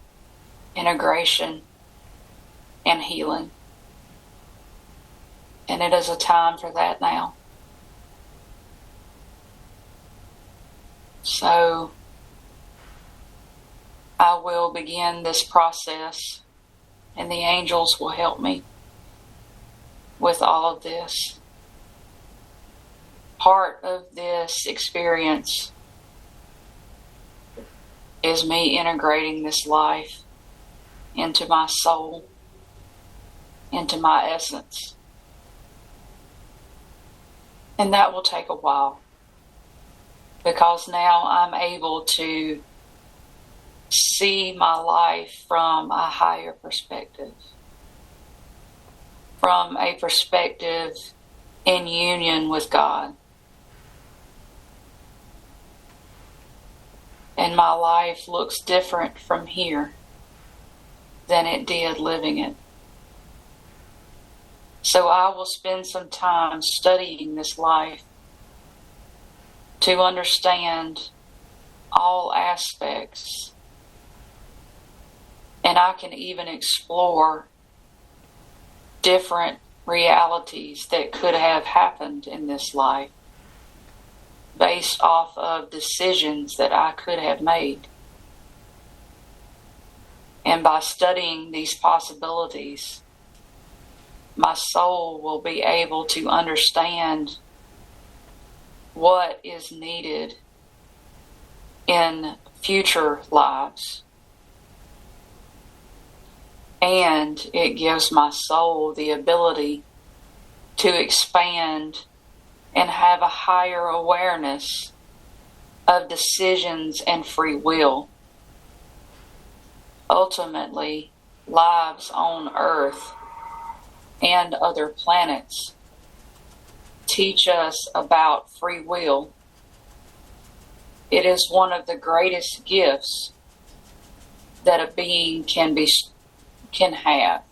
integration, and healing. And it is a time for that now. So I will begin this process, and the angels will help me with all of this. Part of this experience is me integrating this life into my soul, into my essence. And that will take a while, because now I'm able to see my life from a higher perspective, from a perspective in union with God. And my life looks different from here than it did living it. So I will spend some time studying this life to understand all aspects. And I can even explore different realities that could have happened in this life based off of decisions that I could have made. And by studying these possibilities, my soul will be able to understand what is needed in future lives. And it gives my soul the ability to expand and have a higher awareness of decisions and free will. Ultimately, lives on Earth and other planets teach us about free will. It is one of the greatest gifts that a being can have.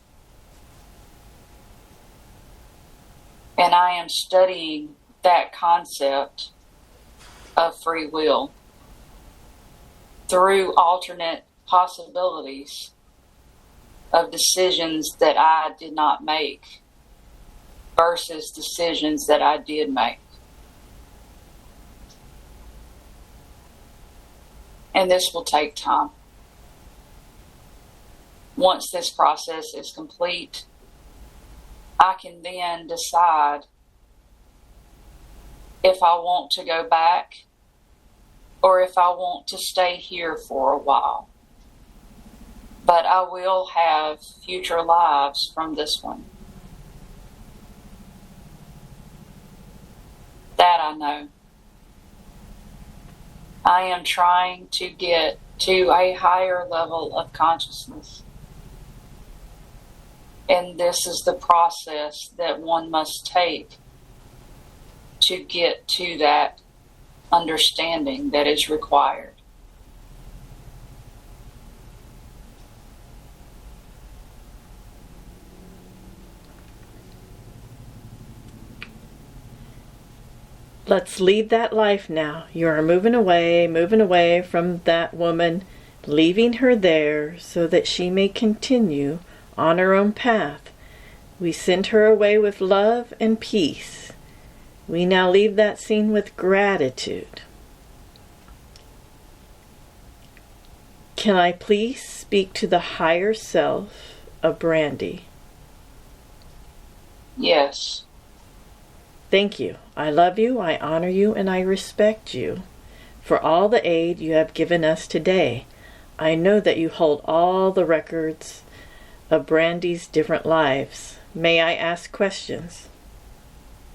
And I am studying that concept of free will through alternate possibilities of decisions that I did not make versus decisions that I did make. And this will take time. Once this process is complete, I can then decide if I want to go back or if I want to stay here for a while. But I will have future lives from this one. That I know. I am trying to get to a higher level of consciousness. And this is the process that one must take to get to that understanding that is required. Let's leave that life now. You are moving away from that woman, leaving her there so that she may continue on her own path. We send her away with love and peace. We now leave that scene with gratitude. Can I please speak to the higher self of Brandy? Yes. Thank you. I love you, I honor you, and I respect you for all the aid you have given us today. I know that you hold all the records of Brandy's different lives. May I ask questions?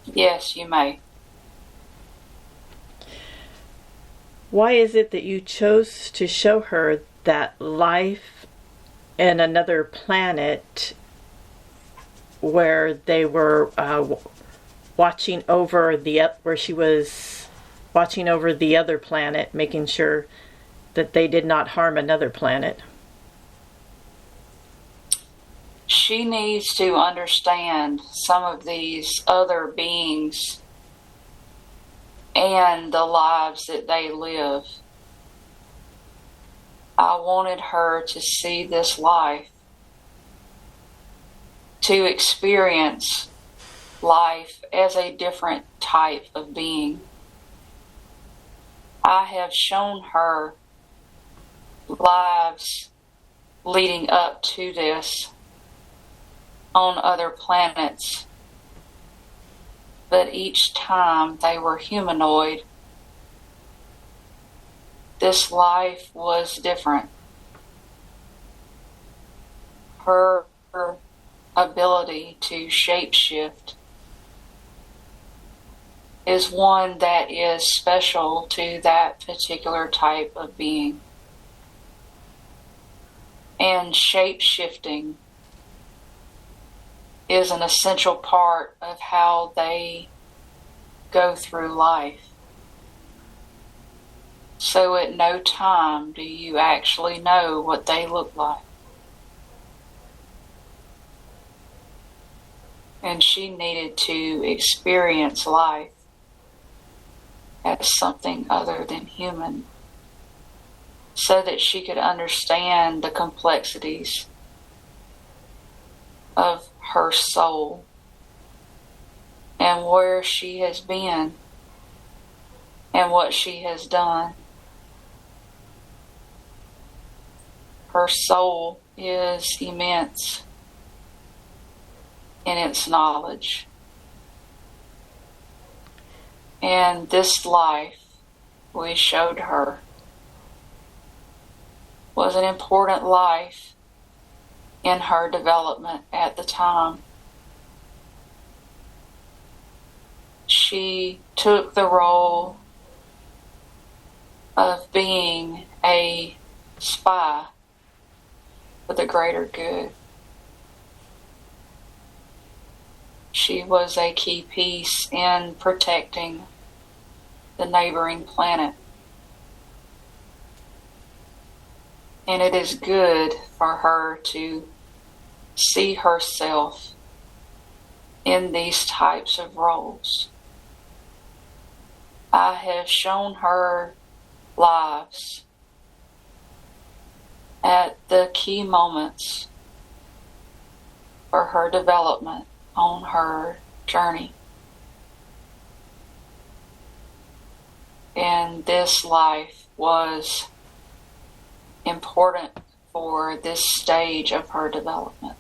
Yes, you may. Why is it that you chose to show her that life in another planet where they were watching over where she was watching over the other planet, making sure that they did not harm another planet? She needs to understand some of these other beings and the lives that they live. I wanted her to see this life, to experience life as a different type of being. I have shown her lives leading up to this on other planets, but each time they were humanoid. This life was different. Her ability to shapeshift is one that is special to that particular type of being. And shape-shifting is an essential part of how they go through life. So at no time do you actually know what they look like. And she needed to experience life as something other than human, so that she could understand the complexities of her soul and where she has been and what she has done. Her soul is immense in its knowledge. And this life we showed her was an important life in her development at the time. She took the role of being a spy for the greater good. She was a key piece in protecting the neighboring planet. And it is good for her to see herself in these types of roles. I have shown her lives at the key moments for her development on her journey. And this life was important for this stage of her development.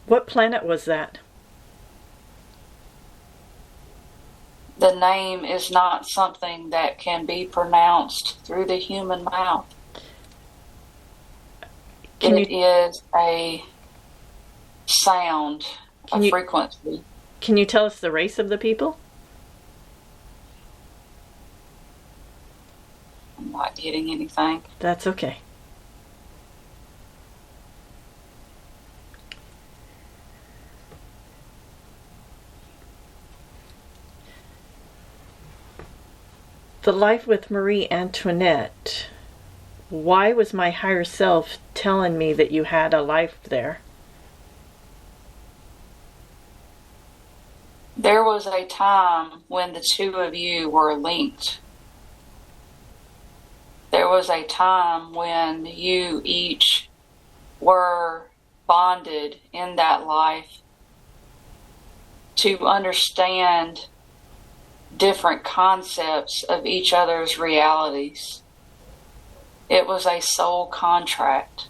What planet was that? The name is not something that can be pronounced through the human mouth. It is a sound, a frequency. Can you tell us the race of the people? I'm not getting anything. That's okay. The life with Marie Antoinette. Why was my higher self telling me that you had a life there? There was a time when the two of you were linked. There was a time when you each were bonded in that life to understand different concepts of each other's realities. It was a soul contract.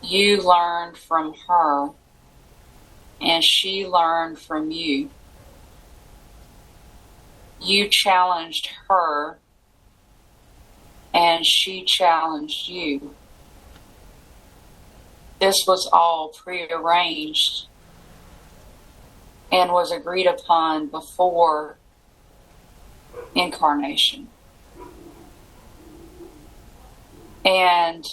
You learned from her, and she learned from you. You challenged her, and she challenged you. This was all prearranged and was agreed upon before incarnation. And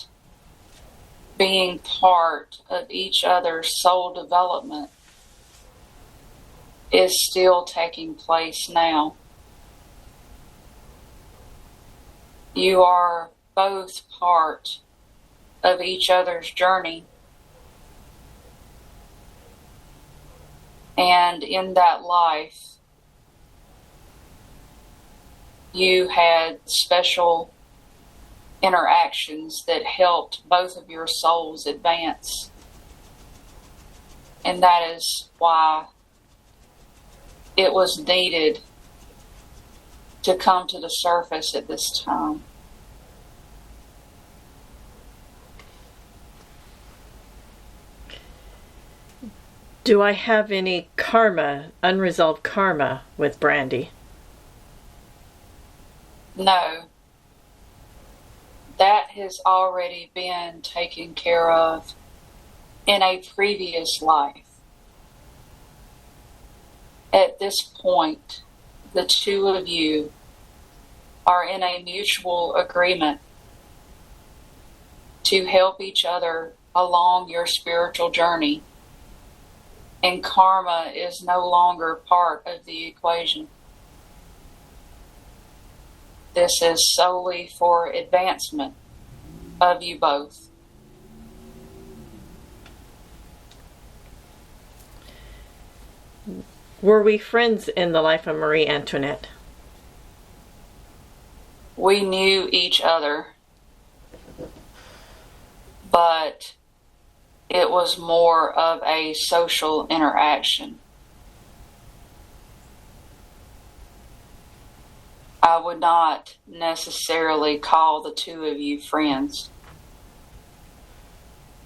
being part of each other's soul development is still taking place now. You are both part of each other's journey. And in that life, you had special interactions that helped both of your souls advance. And that is why it was needed to come to the surface at this time. Do I have any karma, unresolved karma with Brandy? No. That has already been taken care of in a previous life. At this point, the two of you are in a mutual agreement to help each other along your spiritual journey. And karma is no longer part of the equation. This is solely for advancement of you both. Were we friends in the life of Marie Antoinette? We knew each other, but it was more of a social interaction. I would not necessarily call the two of you friends,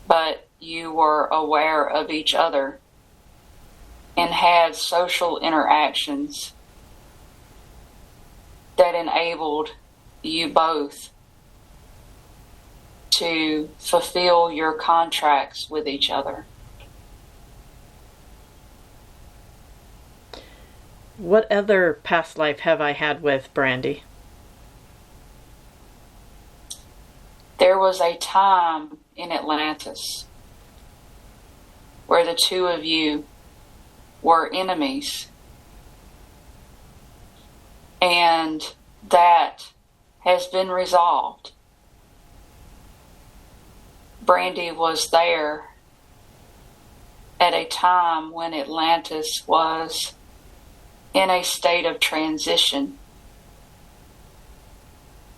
but you were aware of each other and had social interactions that enabled you both to fulfill your contracts with each other. What other past life have I had with Brandy? There was a time in Atlantis where the two of you were enemies, and that has been resolved. Brandy was there at a time when Atlantis was in a state of transition,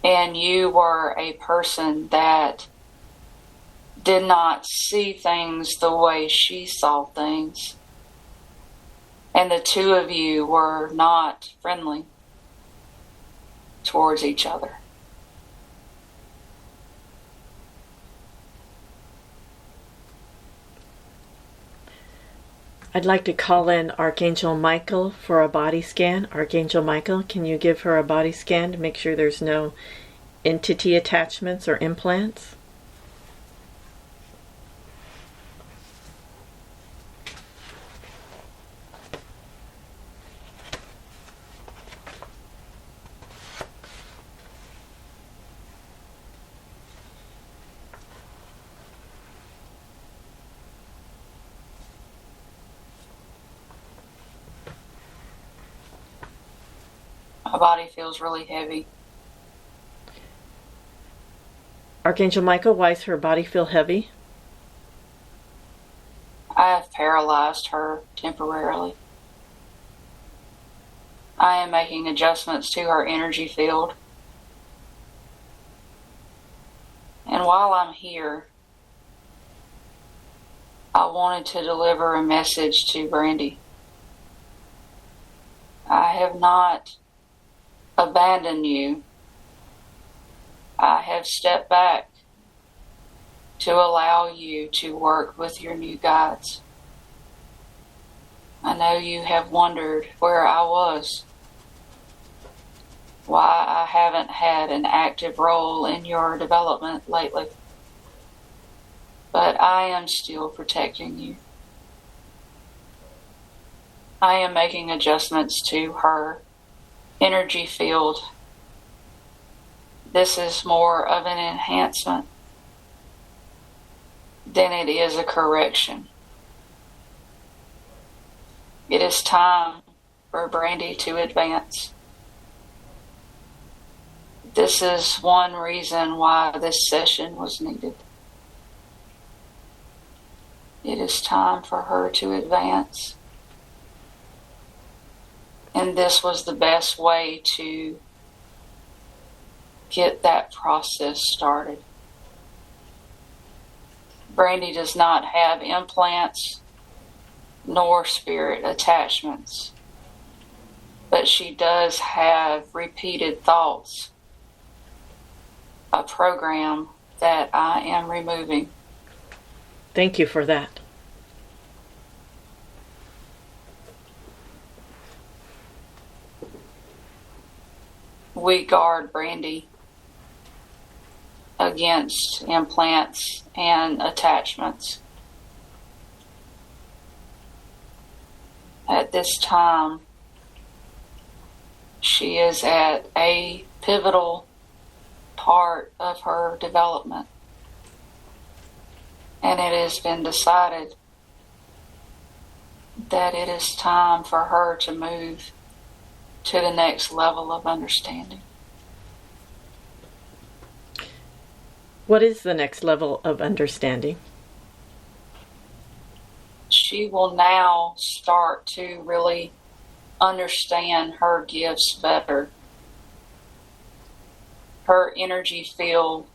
and you were a person that did not see things the way she saw things, and the two of you were not friendly. towards each other. I'd like to call in Archangel Michael for a body scan. Archangel Michael, can you give her a body scan to make sure there's no entity attachments or implants? My body feels really heavy. Archangel Michael, why does her body feel heavy? I have paralyzed her temporarily. I am making adjustments to her energy field. And while I'm here, I wanted to deliver a message to Brandy. I have not abandoned you. I have stepped back to allow you to work with your new guides. I know you have wondered where I was, why I haven't had an active role in your development lately, but I am still protecting you. I am making adjustments to her energy field. This is more of an enhancement than it is a correction. It is time for Brandy to advance. This is one reason why this session was needed. It is time for her to advance. And this was the best way to get that process started. Brandy does not have implants nor spirit attachments, but she does have repeated thoughts, a program that I am removing. Thank you for that. We guard Brandy against implants and attachments. At this time, she is at a pivotal part of her development, and it has been decided that it is time for her to move to the next level of understanding. What is the next level of understanding? She will now start to really understand her gifts better. Her energy field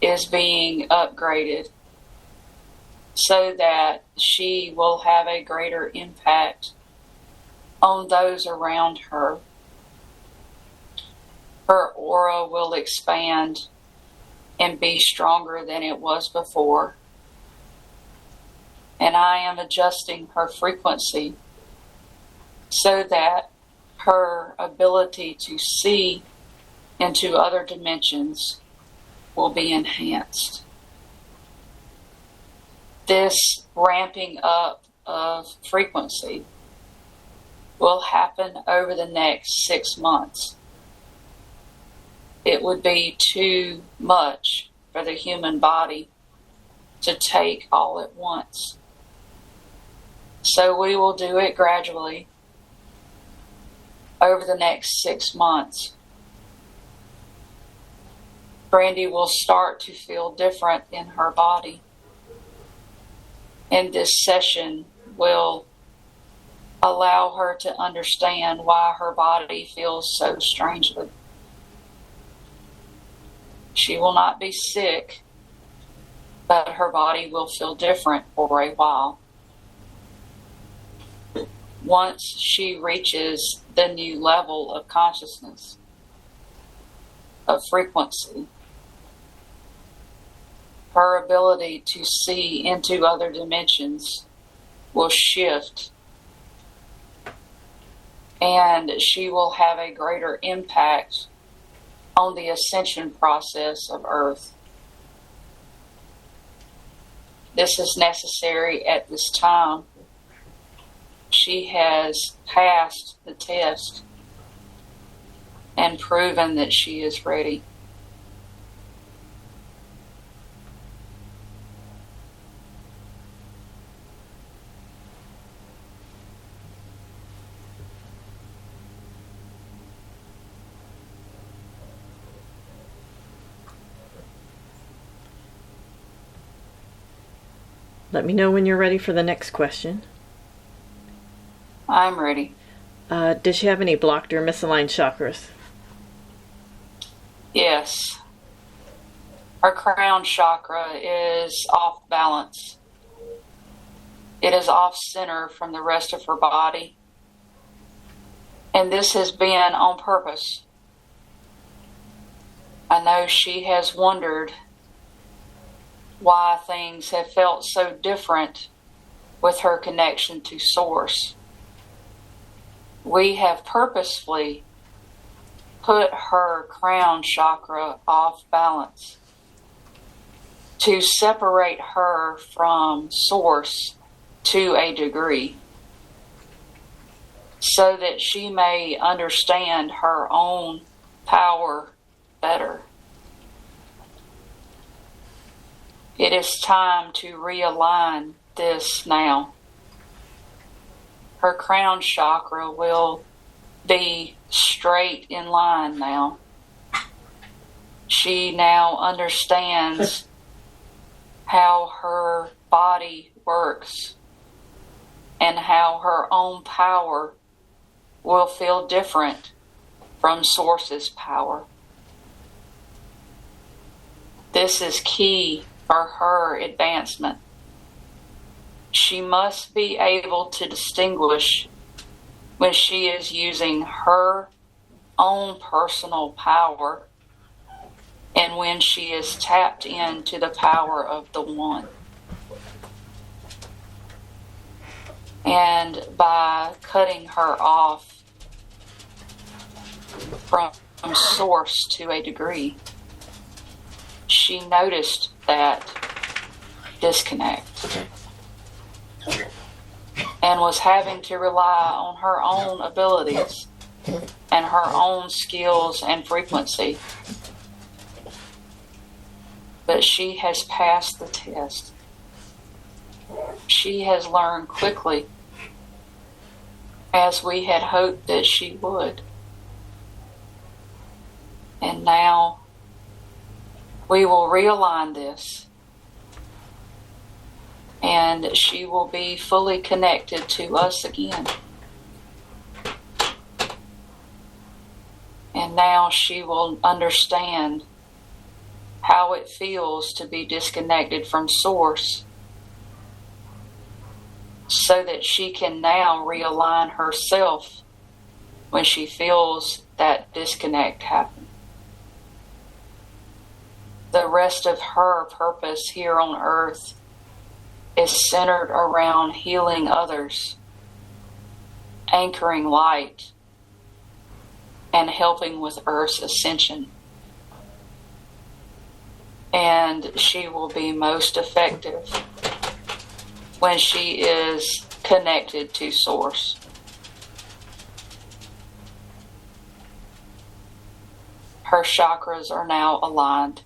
is being upgraded so that she will have a greater impact on those around her. Her aura will expand and be stronger than it was before. And I am adjusting her frequency so that her ability to see into other dimensions will be enhanced. This ramping up of frequency will happen over the next 6 months. It would be too much for the human body to take all at once. So we will do it gradually over the next 6 months. Brandy will start to feel different in her body. And this session will allow her to understand why her body feels so strangely. She will not be sick, but her body will feel different for a while. Once she reaches the new level of consciousness, of frequency. Her ability to see into other dimensions will shift, and she will have a greater impact on the ascension process of Earth. This is necessary at this time. She has passed the test and proven that she is ready. Let me know when you're ready for the next question. I'm ready. Does she have any blocked or misaligned chakras? Yes. Her crown chakra is off balance. It is off center from the rest of her body. And this has been on purpose. I know she has wondered why things have felt so different with her connection to Source. We have purposefully put her crown chakra off balance to separate her from Source to a degree, so that she may understand her own power better. It is time to realign this now. Her crown chakra will be straight in line now. She now understands how her body works and how her own power will feel different from Source's power. This is key for her advancement. She must be able to distinguish when she is using her own personal power and when she is tapped into the power of the One. And by cutting her off from Source to a degree, she noticed that disconnect and was having to rely on her own abilities and her own skills and frequency. But she has passed the test. She has learned quickly, as we had hoped that she would. And now we will realign this, and she will be fully connected to us again. And now she will understand how it feels to be disconnected from Source, so that she can now realign herself when she feels that disconnect happen. The rest of her purpose here on earth is centered around healing others, anchoring light, and helping with Earth's ascension. And she will be most effective when she is connected to Source. Her chakras are now aligned.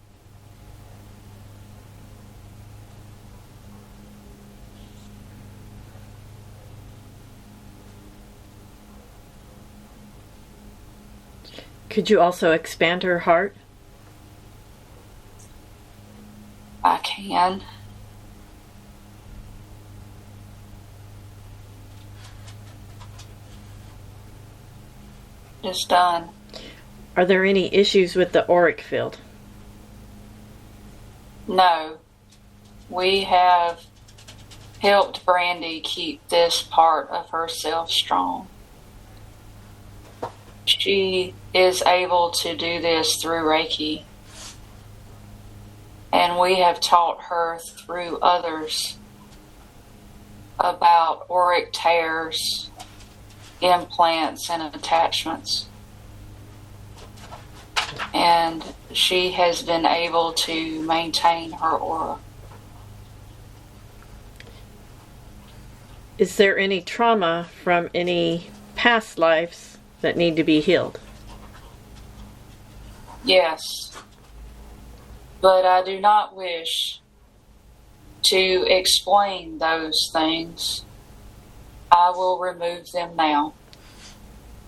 Could you also expand her heart? I can. It's done. Are there any issues with the auric field? No. We have helped Brandy keep this part of herself strong. She is able to do this through Reiki. And we have taught her through others about auric tears, implants, and attachments. And she has been able to maintain her aura. Is there any trauma from any past lives that need to be healed? Yes. But I do not wish to explain those things. I will remove them now.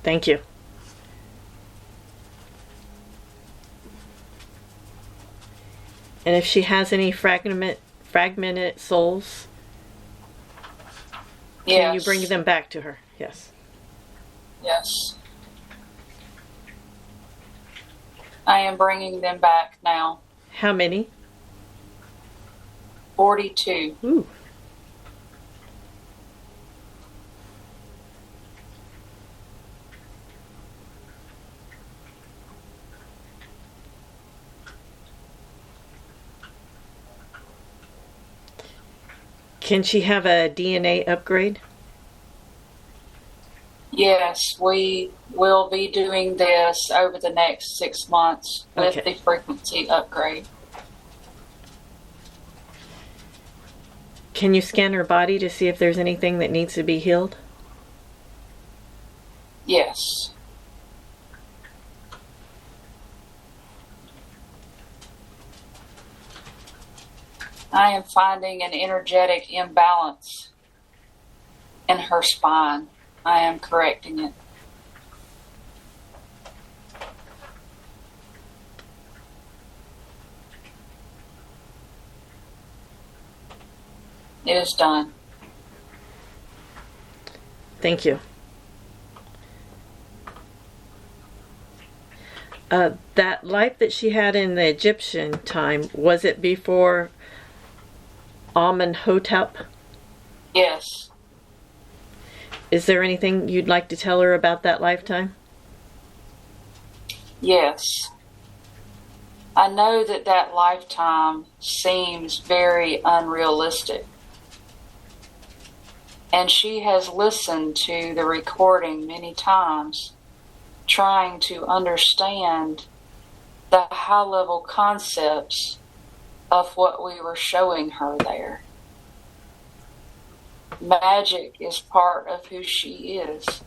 Thank you. And if she has any fragmented souls, can you bring them back to her? Yes. Yes. I am bringing them back now. How many? 42. Ooh. Can she have a DNA upgrade? Yes, we will be doing this over the next 6 months with Okay. the frequency upgrade. Can you scan her body to see if there's anything that needs to be healed? Yes. I am finding an energetic imbalance in her spine. I am correcting it. It is done. Thank you. That life that she had in the Egyptian time, was it before Amenhotep? Yes. Is there anything you'd like to tell her about that lifetime? Yes. I know that that lifetime seems very unrealistic. And she has listened to the recording many times, trying to understand the high-level concepts of what we were showing her there. Magic is part of who she is.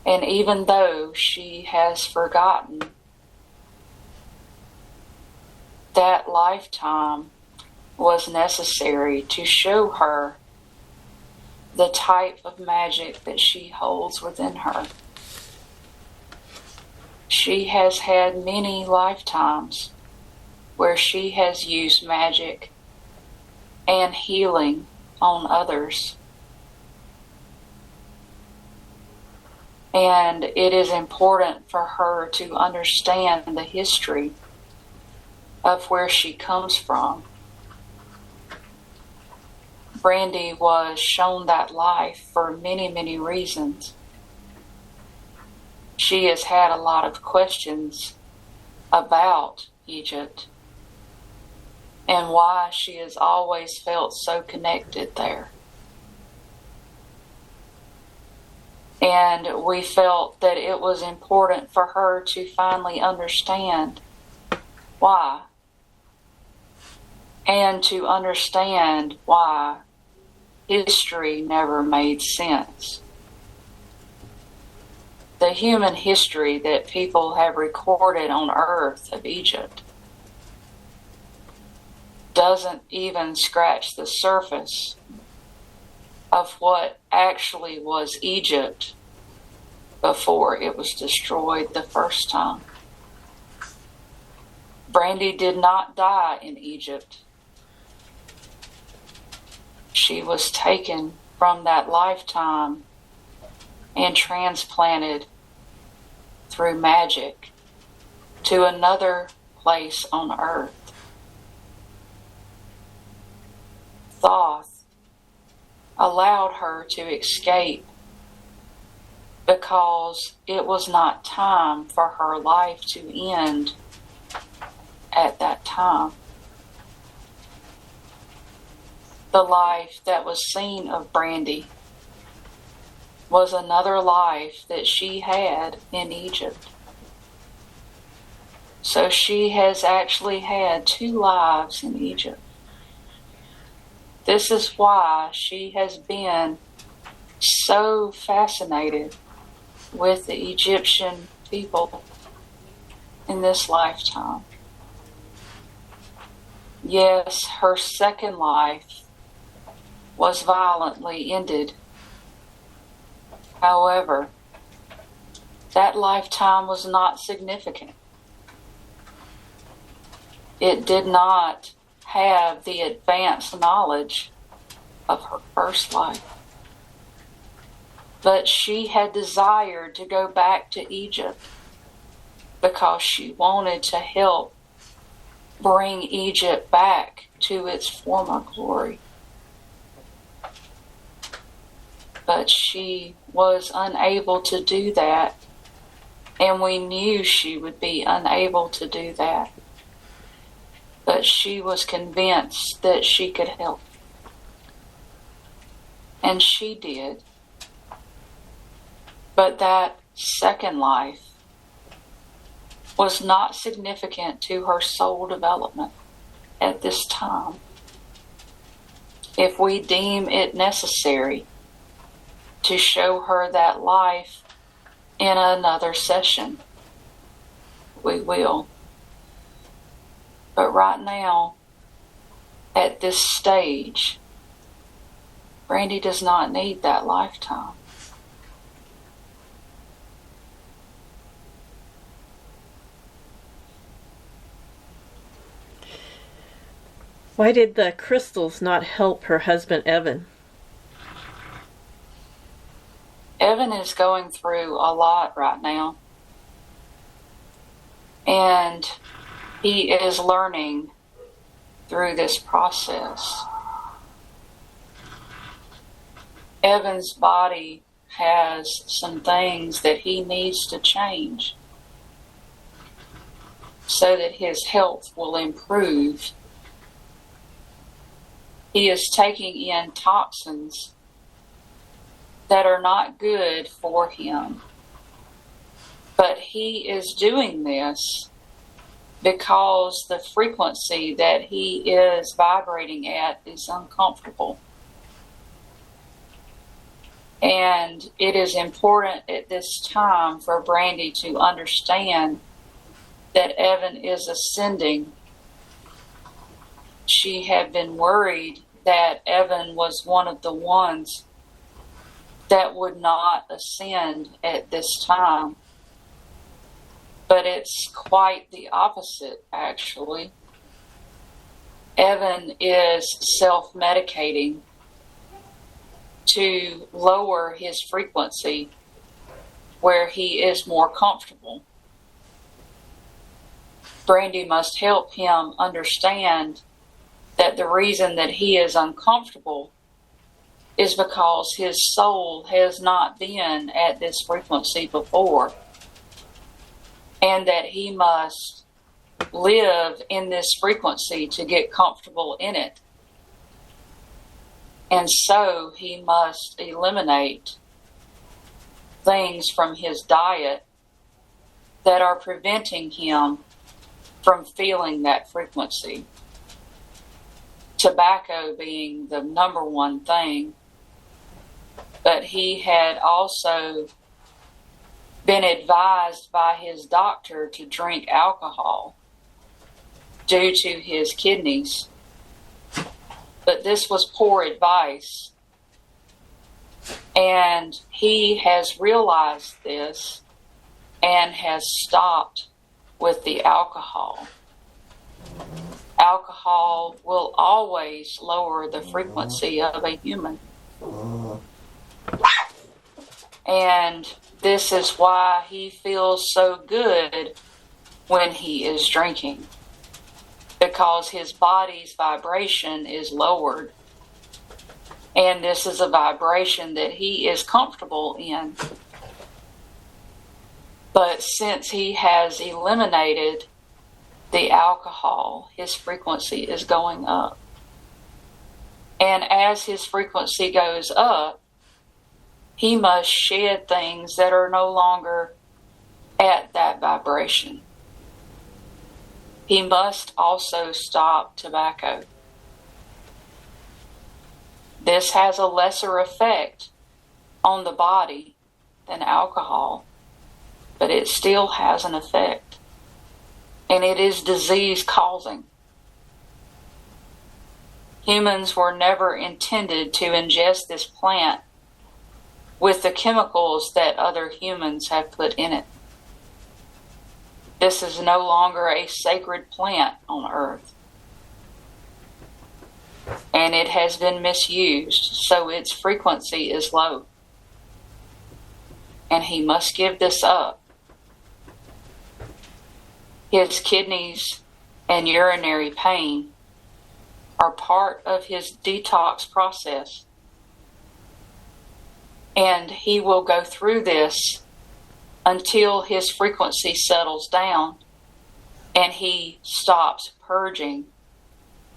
And even though she has forgotten, that lifetime was necessary to show her the type of magic that she holds within her. She has had many lifetimes where she has used magic and healing on others. And it is important for her to understand the history of where she comes from. Brandy was shown that life for many, many reasons. She has had a lot of questions about Egypt and why she has always felt so connected there. And we felt that it was important for her to finally understand why. And to understand why history never made sense. The human history that people have recorded on Earth of Egypt doesn't even scratch the surface of what actually was Egypt before it was destroyed the first time. Brandy did not die in Egypt. She was taken from that lifetime and transplanted through magic to another place on Earth. Thoth allowed her to escape because it was not time for her life to end at that time. The life that was seen of Brandy was another life that she had in Egypt. So she has actually had 2 lives in Egypt. This is why she has been so fascinated with the Egyptian people in this lifetime. Yes, her second life was violently ended. However, that lifetime was not significant. It did not have the advanced knowledge of her first life. But she had desired to go back to Egypt because she wanted to help bring Egypt back to its former glory. But she was unable to do that, and we knew she would be unable to do that. But she was convinced that she could help. And she did. But that second life was not significant to her soul development at this time. If we deem it necessary to show her that life in another session, we will. But right now, at this stage, Brandy does not need that lifetime. Why did the crystals not help her husband, Evan? Evan is going through a lot right now. And he is learning through this process. Evan's body has some things that he needs to change so that his health will improve. He is taking in toxins that are not good for him. But he is doing this because the frequency that he is vibrating at is uncomfortable. And it is important at this time for Brandy to understand that Evan is ascending. She had been worried that Evan was one of the ones that would not ascend at this time. But it's quite the opposite, actually. Evan is self-medicating to lower his frequency where he is more comfortable. Brandy must help him understand that the reason that he is uncomfortable is because his soul has not been at this frequency before, and that he must live in this frequency to get comfortable in it. And so he must eliminate things from his diet that are preventing him from feeling that frequency. Tobacco being the number one thing. But he had also been advised by his doctor to drink alcohol due to his kidneys. But this was poor advice. And he has realized this and has stopped with the alcohol. Alcohol will always lower the frequency of a human. And this is why he feels so good when he is drinking. Because his body's vibration is lowered. And this is a vibration that he is comfortable in. But since he has eliminated the alcohol, his frequency is going up. And as his frequency goes up, he must shed things that are no longer at that vibration. He must also stop tobacco. This has a lesser effect on the body than alcohol, but it still has an effect. And it is disease causing. Humans were never intended to ingest this plant with the chemicals that other humans have put in it. This is no longer a sacred plant on earth. And it has been misused, so its frequency is low. And he must give this up. His kidneys and urinary pain are part of his detox process. And he will go through this until his frequency settles down and he stops purging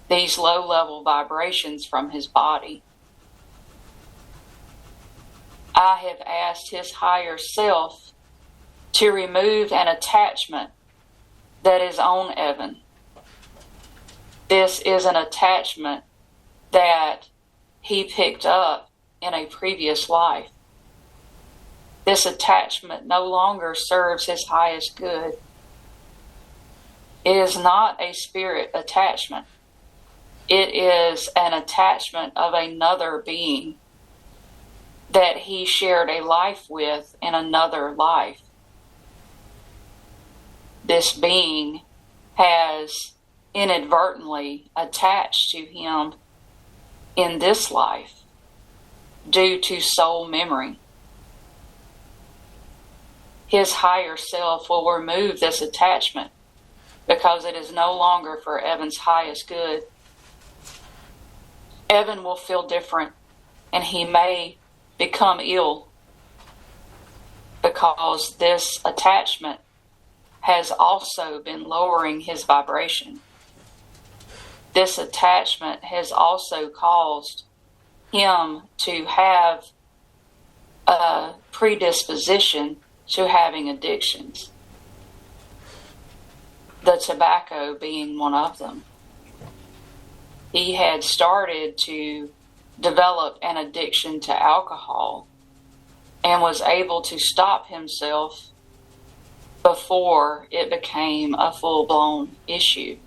these low-level vibrations from his body. I have asked his higher self to remove an attachment that is on Evan. This is an attachment that he picked up in a previous life. This attachment no longer serves his highest good. It is not a spirit attachment. It is an attachment of another being that he shared a life with in another life. This being has inadvertently attached to him in this life due to soul memory. His higher self will remove this attachment because it is no longer for Evan's highest good. Evan will feel different and he may become ill because this attachment has also been lowering his vibration. This attachment has also caused him to have a predisposition to having addictions, the tobacco being one of them. He had started to develop an addiction to alcohol and was able to stop himself before it became a full-blown issue.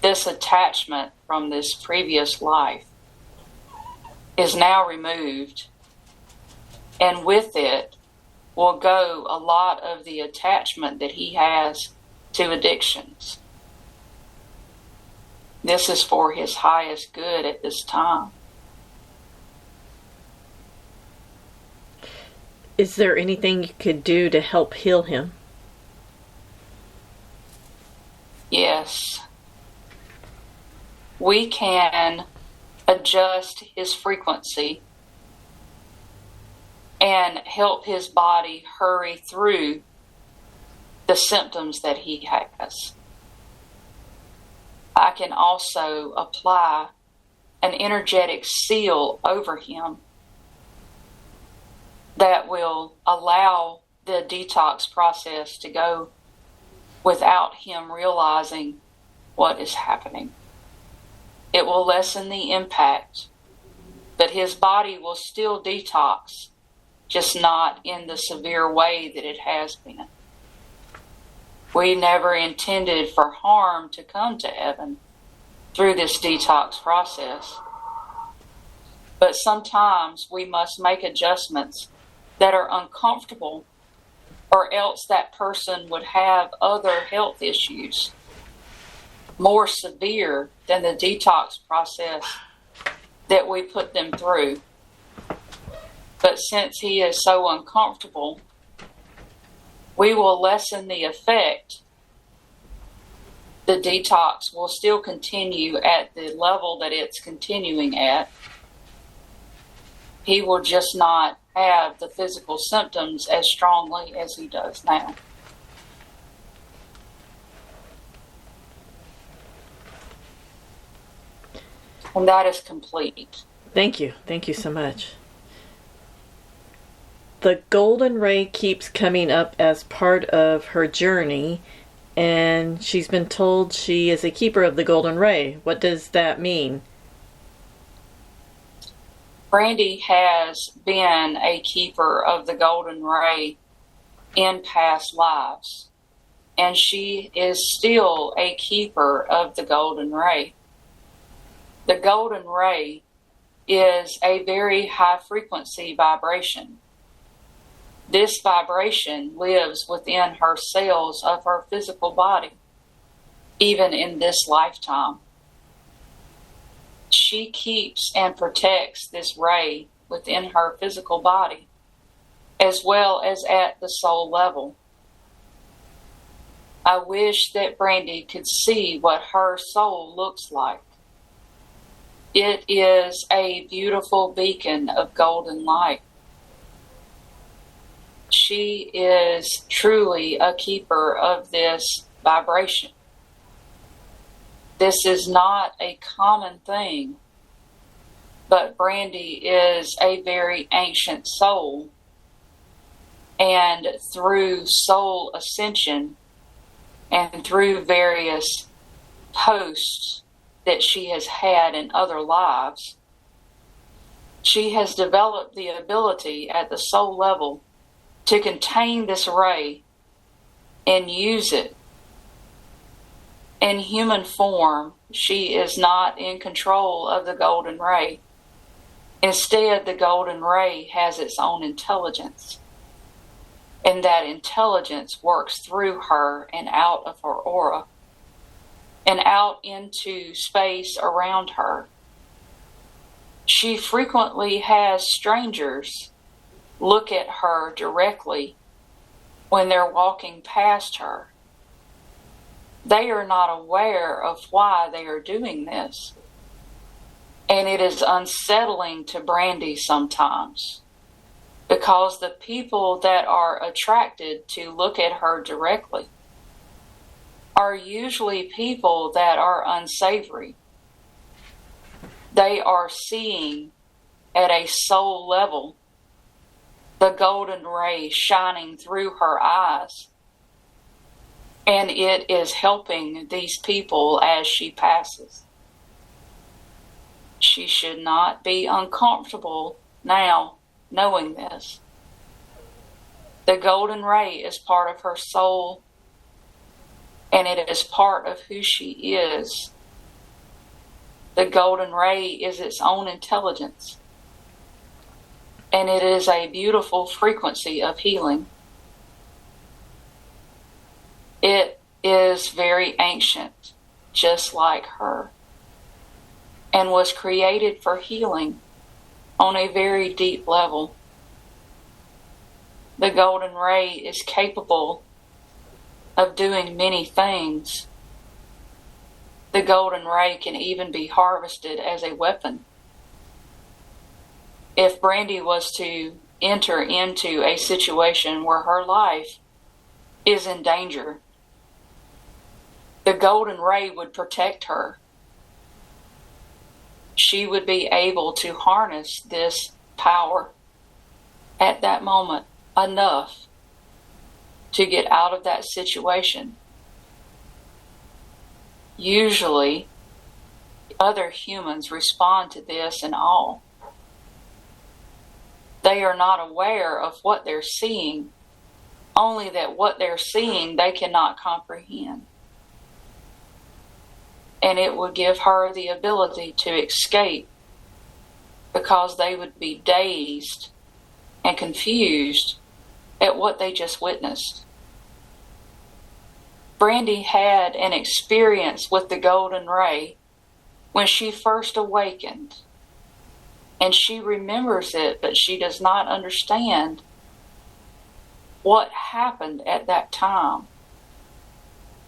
This attachment from this previous life is now removed, and with it will go a lot of the attachment that he has to addictions. This is for his highest good at this time. Is there anything you could do to help heal him? Yes. We can adjust his frequency and help his body hurry through the symptoms that he has. I can also apply an energetic seal over him that will allow the detox process to go without him realizing what is happening. It will lessen the impact, but his body will still detox, just not in the severe way that it has been. We never intended for harm to come to Evan through this detox process. But sometimes we must make adjustments that are uncomfortable, or else that person would have other health issues more severe than the detox process that we put them through. But since he is so uncomfortable, we will lessen the effect. The detox will still continue at the level that it's continuing at. He will just not have the physical symptoms as strongly as he does now. And that is complete. Thank you. Thank you so much. The golden ray keeps coming up as part of her journey, and she's been told she is a keeper of the golden ray. What does that mean? Brandy has been a keeper of the golden ray in past lives, and she is still a keeper of the golden ray. The golden ray is a very high frequency vibration. This vibration lives within her cells of her physical body, even in this lifetime. She keeps and protects this ray within her physical body, as well as at the soul level. I wish that Brandy could see what her soul looks like. It is a beautiful beacon of golden light. She is truly a keeper of this vibration. This is not a common thing, but Brandy is a very ancient soul. And through soul ascension and through various posts that she has had in other lives, she has developed the ability at the soul level to contain this ray and use it. In human form, she is not in control of the golden ray. Instead, the golden ray has its own intelligence, and that intelligence works through her and out of her aura and out into space around her. She frequently has strangers look at her directly when they're walking past her. They are not aware of why they are doing this. And it is unsettling to Brandy sometimes, because the people that are attracted to look at her directly are usually people that are unsavory. They are seeing at a soul level the golden ray shining through her eyes, and it is helping these people as she passes. She should not be uncomfortable now knowing this. The golden ray is part of her soul, and it is part of who she is. The golden ray is its own intelligence, and it is a beautiful frequency of healing. It is very ancient, just like her, and was created for healing on a very deep level. The golden ray is capable of doing many things. The golden ray can even be harvested as a weapon. If Brandy was to enter into a situation where her life is in danger, the golden ray would protect her. She would be able to harness this power at that moment enough to get out of that situation. Usually, other humans respond to this in awe. They are not aware of what they're seeing, only that what they're seeing they cannot comprehend. And it would give her the ability to escape, because they would be dazed and confused at what they just witnessed. Brandy had an experience with the golden ray when she first awakened, and she remembers it, but she does not understand what happened at that time.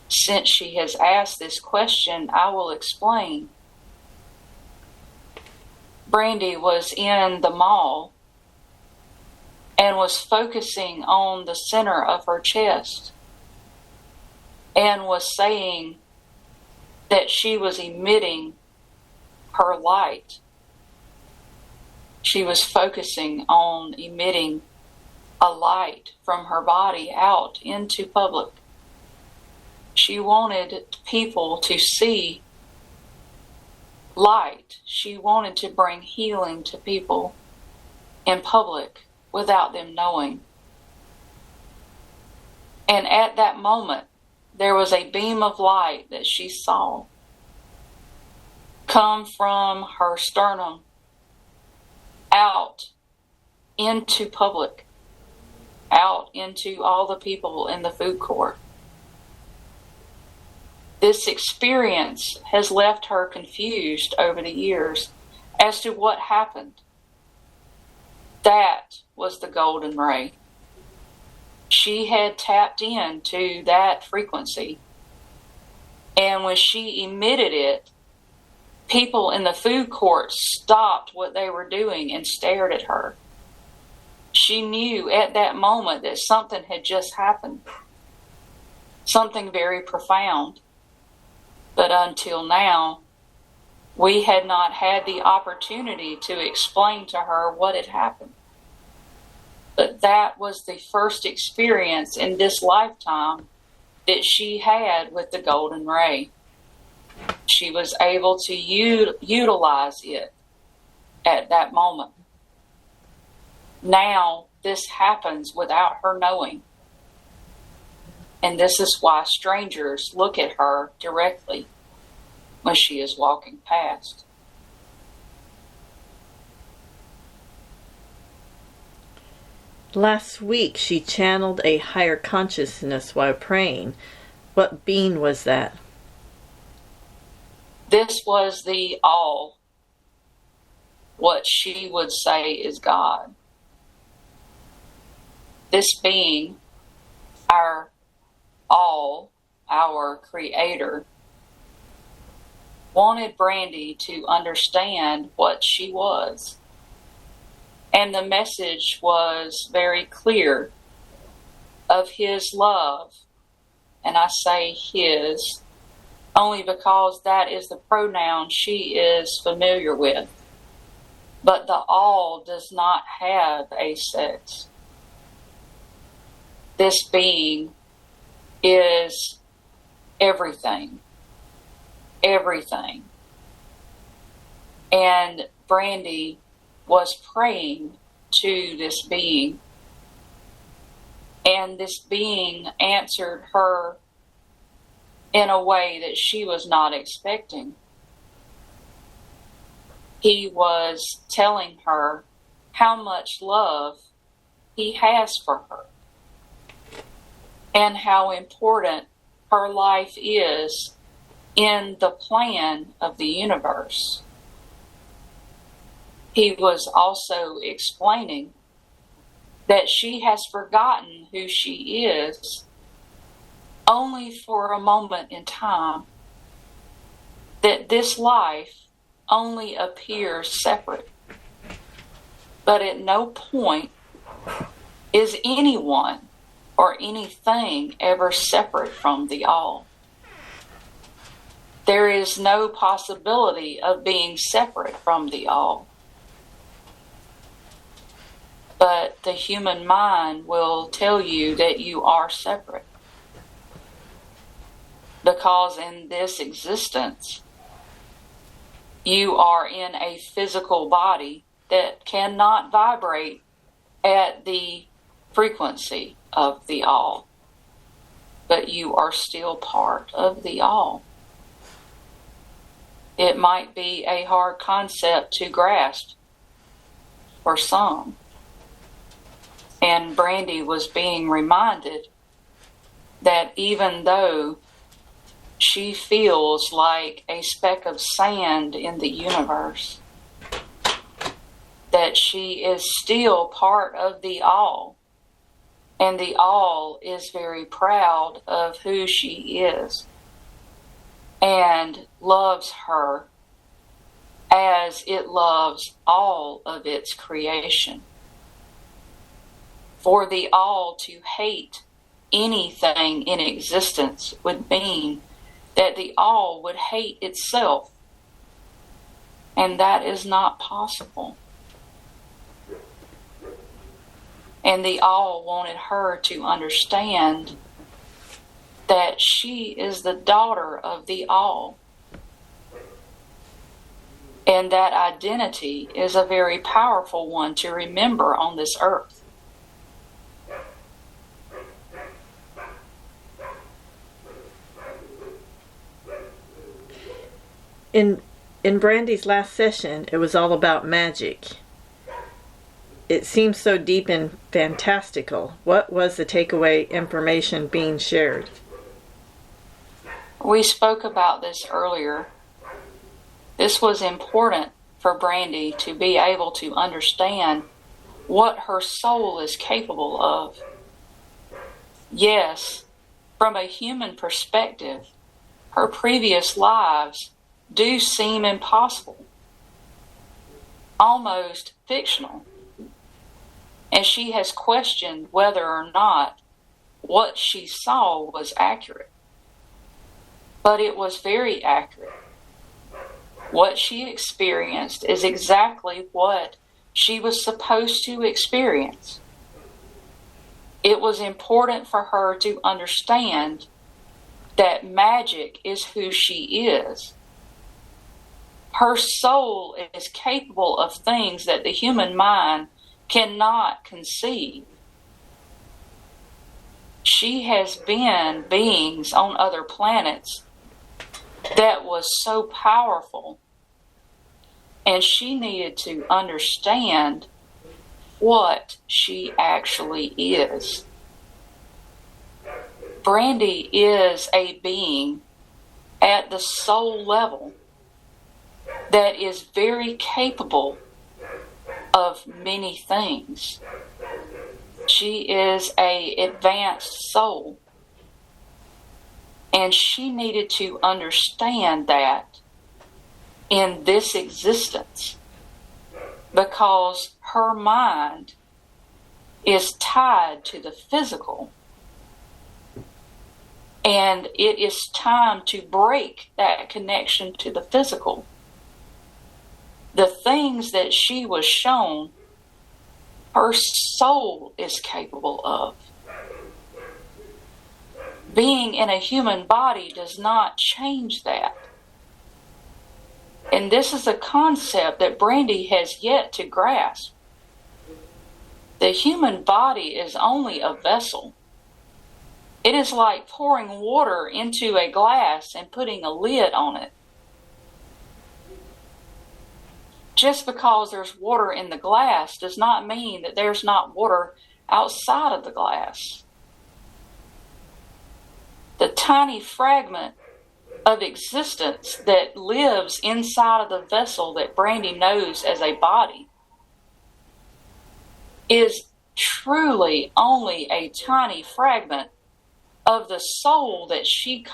Since she has asked this question, I will explain. Brandy was in the mall and was focusing on the center of her chest and was saying that she was emitting her light. She was focusing on emitting a light from her body out into public. She wanted people to see light. She wanted to bring healing to people in public without them knowing. And at that moment, there was a beam of light that she saw come from her sternum out into public, out into all the people in the food court. This experience has left her confused over the years as to what happened. That was the golden ray. She had tapped into that frequency. And when she emitted it, people in the food court stopped what they were doing and stared at her. She knew at that moment that something had just happened. Something very profound. But until now, we had not had the opportunity to explain to her what had happened. But that was the first experience in this lifetime that she had with the golden ray. She was able to utilize it at that moment. Now, this happens without her knowing. And this is why strangers look at her directly when she is walking past. Last week, she channeled a higher consciousness while praying. What being was that? This was the all, what she would say is God. This being, our all, our Creator, wanted Brandy to understand what she was. And the message was very clear of His love. And I say His only because that is the pronoun she is familiar with. But the all does not have a sex. This being is everything. Everything. And Brandy was praying to this being. And this being answered her in a way that she was not expecting. He was telling her how much love He has for her and how important her life is in the plan of the universe. He was also explaining that she has forgotten who she is only for a moment in time, that this life only appears separate, but at no point is anyone or anything ever separate from the all. There is no possibility of being separate from the all. But the human mind will tell you that you are separate. Because in this existence, you are in a physical body that cannot vibrate at the frequency of the all. But you are still part of the all. It might be a hard concept to grasp for some. And Brandy was being reminded that even though she feels like a speck of sand in the universe, that she is still part of the all. And the all is very proud of who she is and loves her as it loves all of its creation. For the all to hate anything in existence would mean that the all would hate itself. And that is not possible. And the all wanted her to understand that she is the daughter of the all. And that identity is a very powerful one to remember on this earth. In Brandy's last session, it was all about magic. It seems so deep and fantastical. What was the takeaway information being shared? We spoke about this earlier. This was important for Brandy to be able to understand what her soul is capable of. Yes, from a human perspective, her previous lives do seem impossible, almost fictional. And she has questioned whether or not what she saw was accurate. But it was very accurate. What she experienced is exactly what she was supposed to experience. It was important for her to understand that magic is who she is. Her soul is capable of things that the human mind cannot conceive. She has been beings on other planets that was so powerful, and she needed to understand what she actually is. Brandy is a being at the soul level that is very capable of many things. She is an advanced soul, and she needed to understand that in this existence, because her mind is tied to the physical, and it is time to break that connection to the physical. The things that she was shown, her soul is capable of. Being in a human body does not change that. And this is a concept that Brandy has yet to grasp. The human body is only a vessel. It is like pouring water into a glass and putting a lid on it. Just because there's water in the glass does not mean that there's not water outside of the glass. The tiny fragment of existence that lives inside of the vessel that Brandy knows as a body is truly only a tiny fragment of the soul that she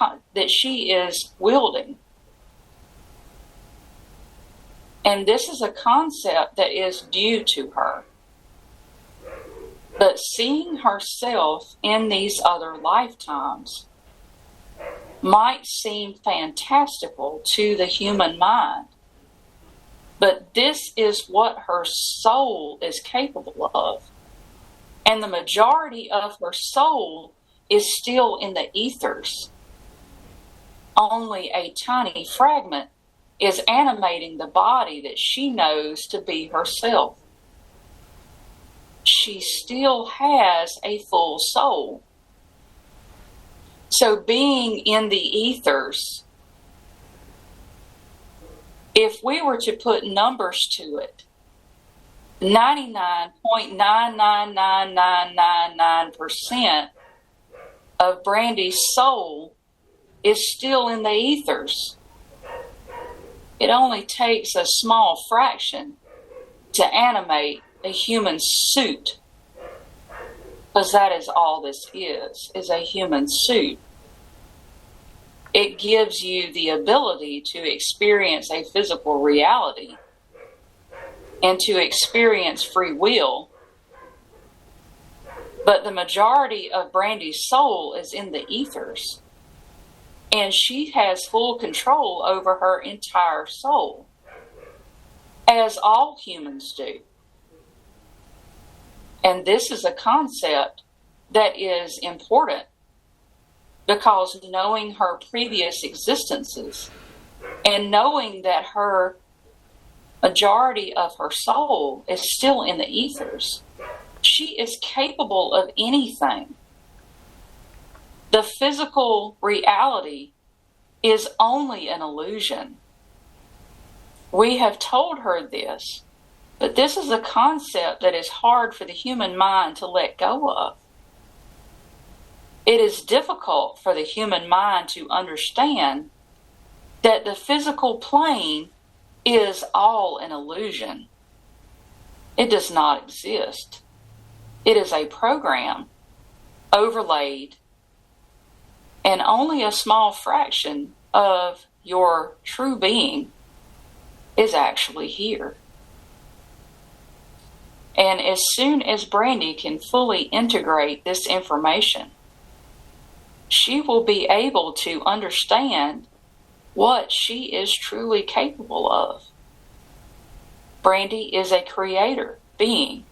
is wielding. And this is a concept that is due to her. But seeing herself in these other lifetimes might seem fantastical to the human mind. But this is what her soul is capable of. And the majority of her soul is still in the ethers. Only a tiny fragment is animating the body that she knows to be herself. She still has a full soul. So being in the ethers, if we were to put numbers to it, 99.999999% of Brandy's soul is still in the ethers. It only takes a small fraction to animate a human suit, because that is all this is a human suit. It gives you the ability to experience a physical reality and to experience free will. But the majority of Brandy's soul is in the ethers, and she has full control over her entire soul, as all humans do. And this is a concept that is important, because knowing her previous existences and knowing that her majority of her soul is still in the ethers, she is capable of anything. The physical reality is only an illusion. We have told her this, but this is a concept that is hard for the human mind to let go of. It is difficult for the human mind to understand that the physical plane is all an illusion. It does not exist. It is a program overlaid, and only a small fraction of your true being is actually here. And as soon as Brandy can fully integrate this information, she will be able to understand what she is truly capable of. Brandy is a creator being.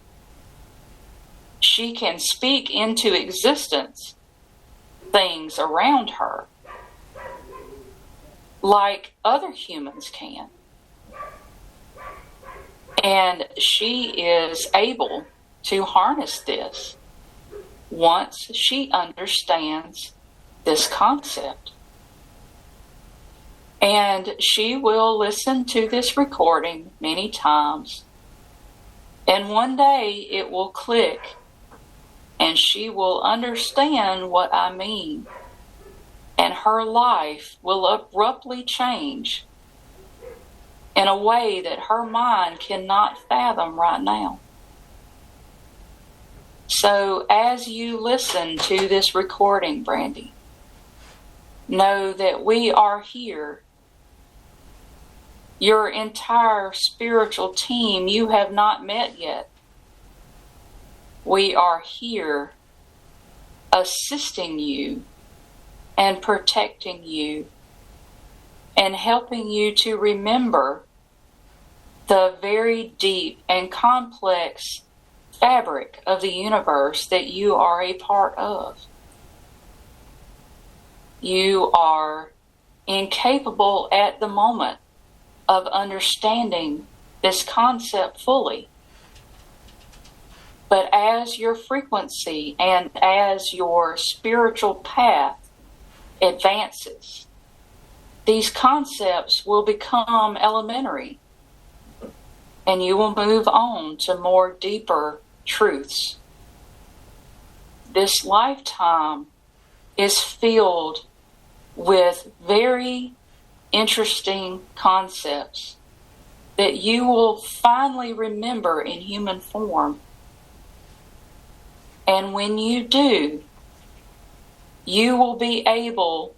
She can speak into existence things around her like other humans can. And she is able to harness this once she understands this concept. And she will listen to this recording many times, and one day it will click, and she will understand what I mean, and her life will abruptly change in a way that her mind cannot fathom right now. So as you listen to this recording, Brandy, know that we are here. Your entire spiritual team you have not met yet. We are here assisting you and protecting you and helping you to remember the very deep and complex fabric of the universe that you are a part of. You are incapable at the moment of understanding this concept fully. But as your frequency and as your spiritual path advances, these concepts will become elementary, and you will move on to more deeper truths. This lifetime is filled with very interesting concepts that you will finally remember in human form. And when you do, you will be able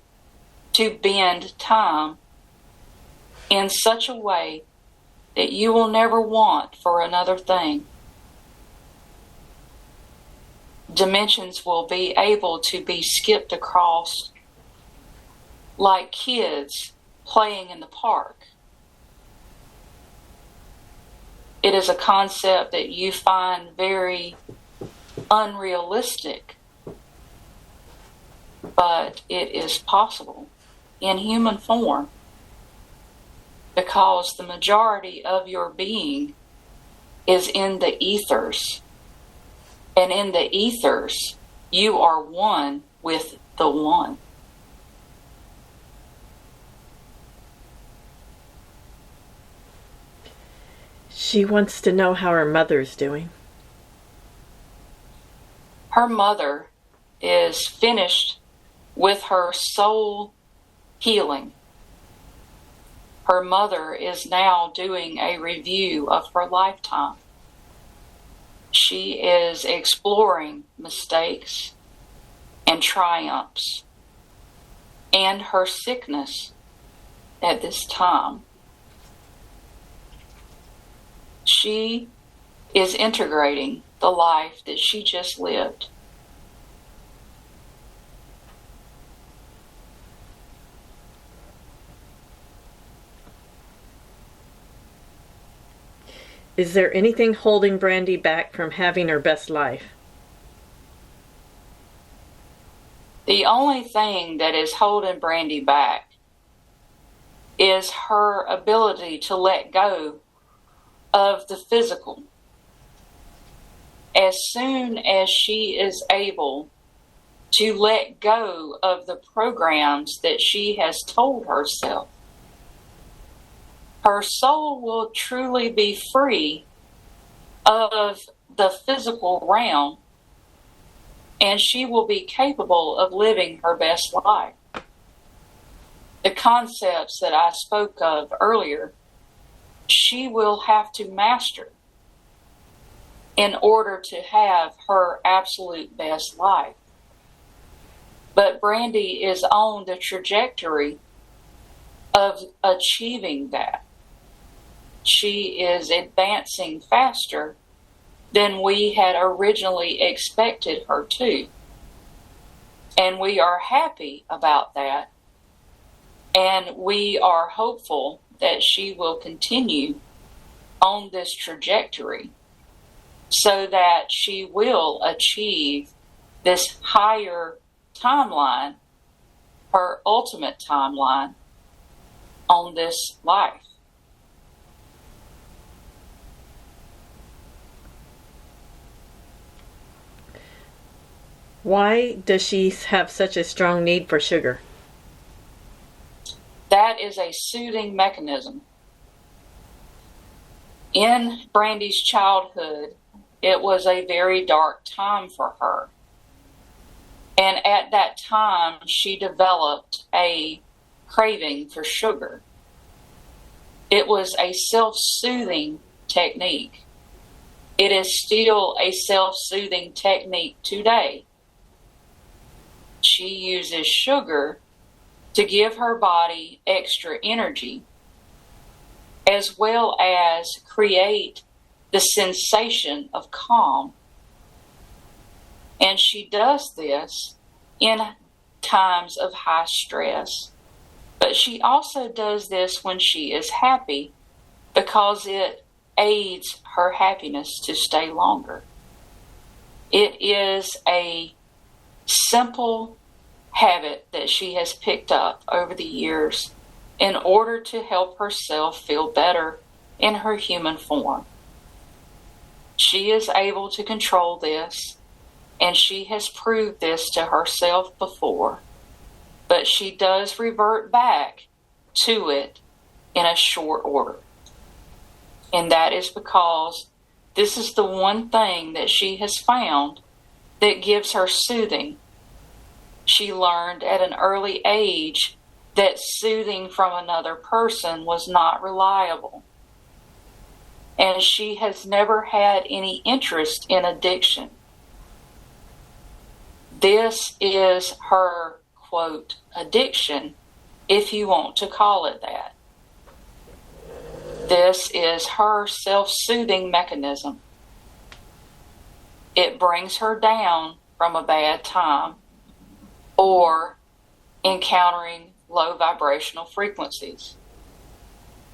to bend time in such a way that you will never want for another thing. Dimensions will be able to be skipped across like kids playing in the park. It is a concept that you find very unrealistic, but it is possible in human form, because the majority of your being is in the ethers, and in the ethers you are one with the one. She wants to know how her mother's doing. Her mother is finished with her soul healing. Her mother is now doing a review of her lifetime. She is exploring mistakes and triumphs and her sickness at this time. She is integrating the life that she just lived. Is there anything holding Brandy back from having her best life? The only thing that is holding Brandy back is her ability to let go of the physical. As soon as she is able to let go of the programs that she has told herself, her soul will truly be free of the physical realm, and she will be capable of living her best life. The concepts that I spoke of earlier, she will have to master in order to have her absolute best life. But Brandy is on the trajectory of achieving that. She is advancing faster than we had originally expected her to. And we are happy about that. And we are hopeful that she will continue on this trajectory so that she will achieve this higher timeline, her ultimate timeline on this life. Why does she have such a strong need for sugar? That is a soothing mechanism. In Brandy's childhood, it was a very dark time for her. And at that time, she developed a craving for sugar. It was a self-soothing technique. It is still a self-soothing technique today. She uses sugar to give her body extra energy, as well as create the sensation of calm. And she does this in times of high stress. But she also does this when she is happy, because it aids her happiness to stay longer. It is a simple habit that she has picked up over the years in order to help herself feel better in her human form. She is able to control this, and she has proved this to herself before, but she does revert back to it in a short order. And that is because this is the one thing that she has found that gives her soothing. She learned at an early age that soothing from another person was not reliable. And she has never had any interest in addiction. This is her, quote, addiction, if you want to call it that. This is her self-soothing mechanism. It brings her down from a bad time or encountering low vibrational frequencies.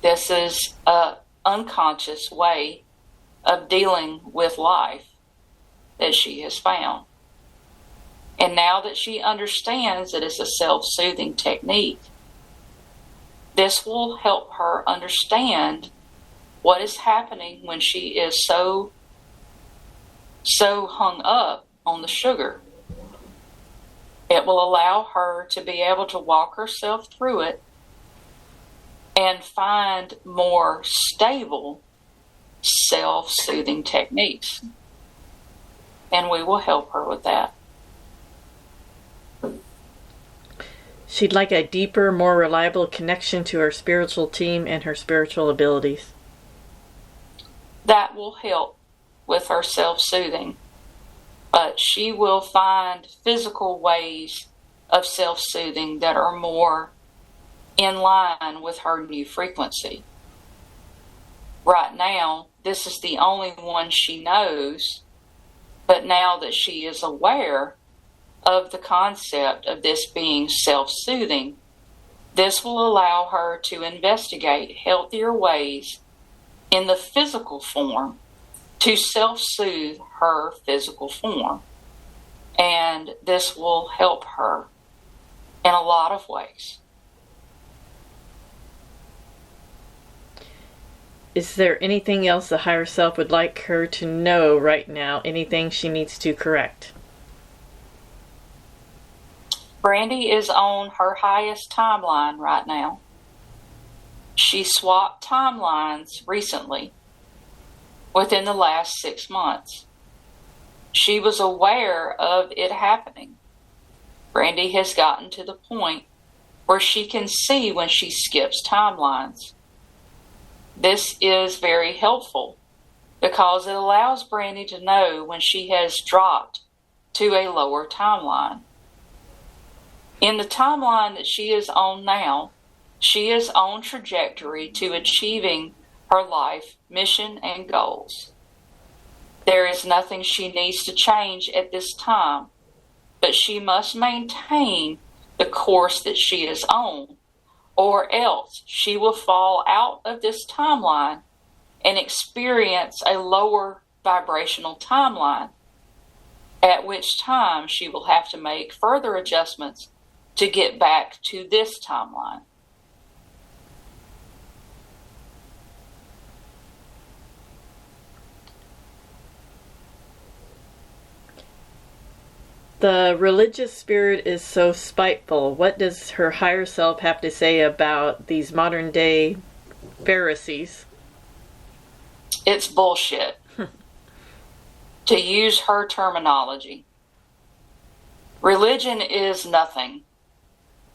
This is an unconscious way of dealing with life that she has found. And now that she understands that it's a self-soothing technique, this will help her understand what is happening when she is so hung up on the sugar. It will allow her to be able to walk herself through it and find more stable self-soothing techniques. And we will help her with that. She'd like a deeper, more reliable connection to her spiritual team and her spiritual abilities. That will help with her self-soothing. But she will find physical ways of self-soothing that are more in line with her new frequency. Right now, this is the only one she knows, but now that she is aware of the concept of this being self-soothing, this will allow her to investigate healthier ways in the physical form to self-soothe her physical form. And this will help her in a lot of ways. Is there anything else the higher self would like her to know right now? Anything she needs to correct? Brandy is on her highest timeline right now. She swapped timelines recently, within the last 6 months. She was aware of it happening. Brandy has gotten to the point where she can see when she skips timelines. This is very helpful because it allows Brandy to know when she has dropped to a lower timeline. In the timeline that she is on now, she is on trajectory to achieving her life mission and goals. There is nothing she needs to change at this time, but she must maintain the course that she is on, or else she will fall out of this timeline and experience a lower vibrational timeline, at which time she will have to make further adjustments to get back to this timeline. The religious spirit is so spiteful. What does her higher self have to say about these modern day Pharisees? It's bullshit. To use her terminology. Religion is nothing.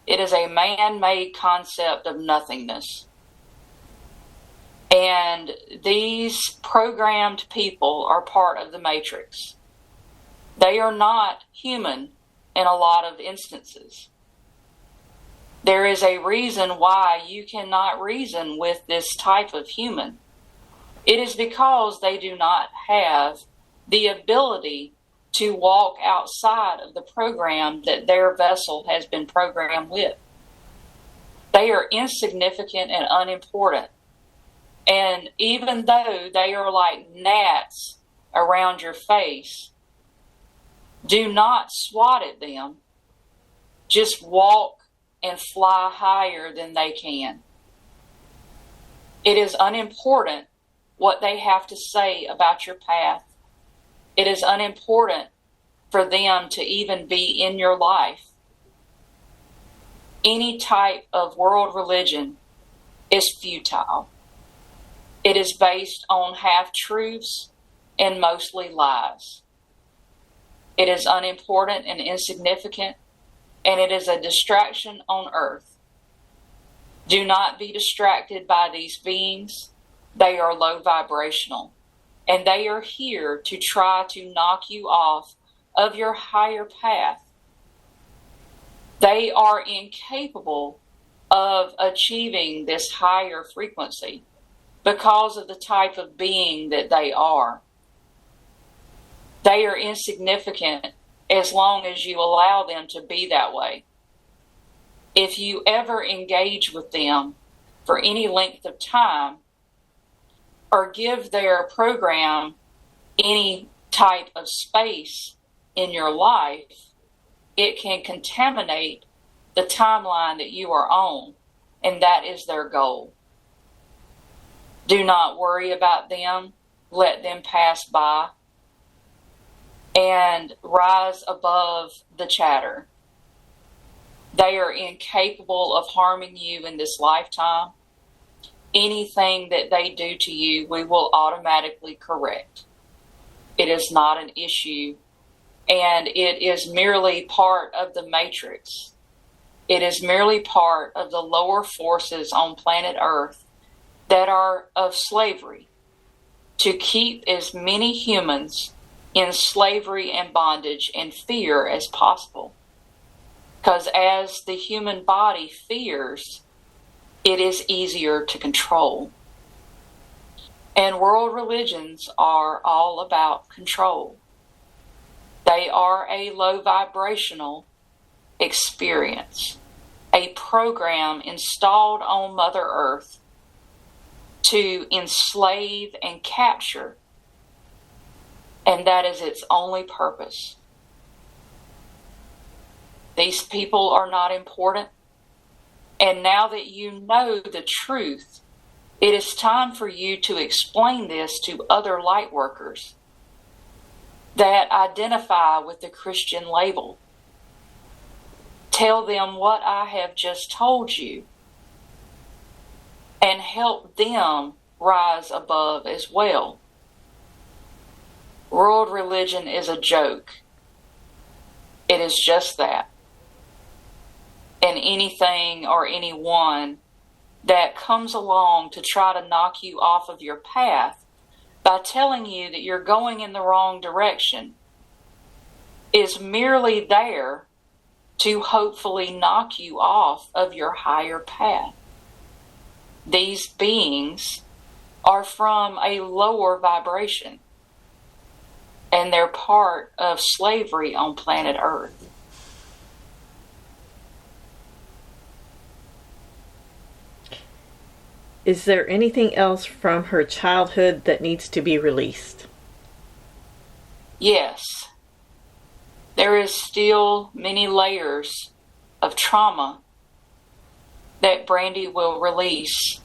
It is a man-made concept of nothingness. And these programmed people are part of the matrix. They are not human in a lot of instances. There is a reason why you cannot reason with this type of human. It is because they do not have the ability to walk outside of the program that their vessel has been programmed with. They are insignificant and unimportant. And even though they are like gnats around your face, do not swat at them. Just walk and fly higher than they can. It is unimportant what they have to say about your path. It is unimportant for them to even be in your life. Any type of world religion is futile. It is based on half-truths and mostly lies. It is unimportant and insignificant, and it is a distraction on earth. Do not be distracted by these beings. They are low vibrational, and they are here to try to knock you off of your higher path. They are incapable of achieving this higher frequency because of the type of being that they are. They are insignificant as long as you allow them to be that way. If you ever engage with them for any length of time or give their program any type of space in your life, it can contaminate the timeline that you are on, and that is their goal. Do not worry about them. Let them pass by. And rise above the chatter. They are incapable of harming you in this lifetime. Anything that they do to you, we will automatically correct. It is not an issue, and it is merely part of the matrix. It is merely part of the lower forces on planet Earth that are of slavery to keep as many humans in slavery and bondage and fear as possible. Because as the human body fears, it is easier to control. And world religions are all about control. They are a low vibrational experience, a program installed on Mother Earth to enslave and capture, and that is its only purpose. These people are not important, and now that you know the truth, it is time for you to explain this to other light workers that identify with the Christian label. Tell them what I have just told you and help them rise above as well. World religion is a joke. It is just that. And anything or anyone that comes along to try to knock you off of your path by telling you that you're going in the wrong direction is merely there to hopefully knock you off of your higher path. These beings are from a lower vibration, and they're part of slavery on planet Earth. Is there anything else from her childhood that needs to be released? Yes. There is still many layers of trauma that Brandy will release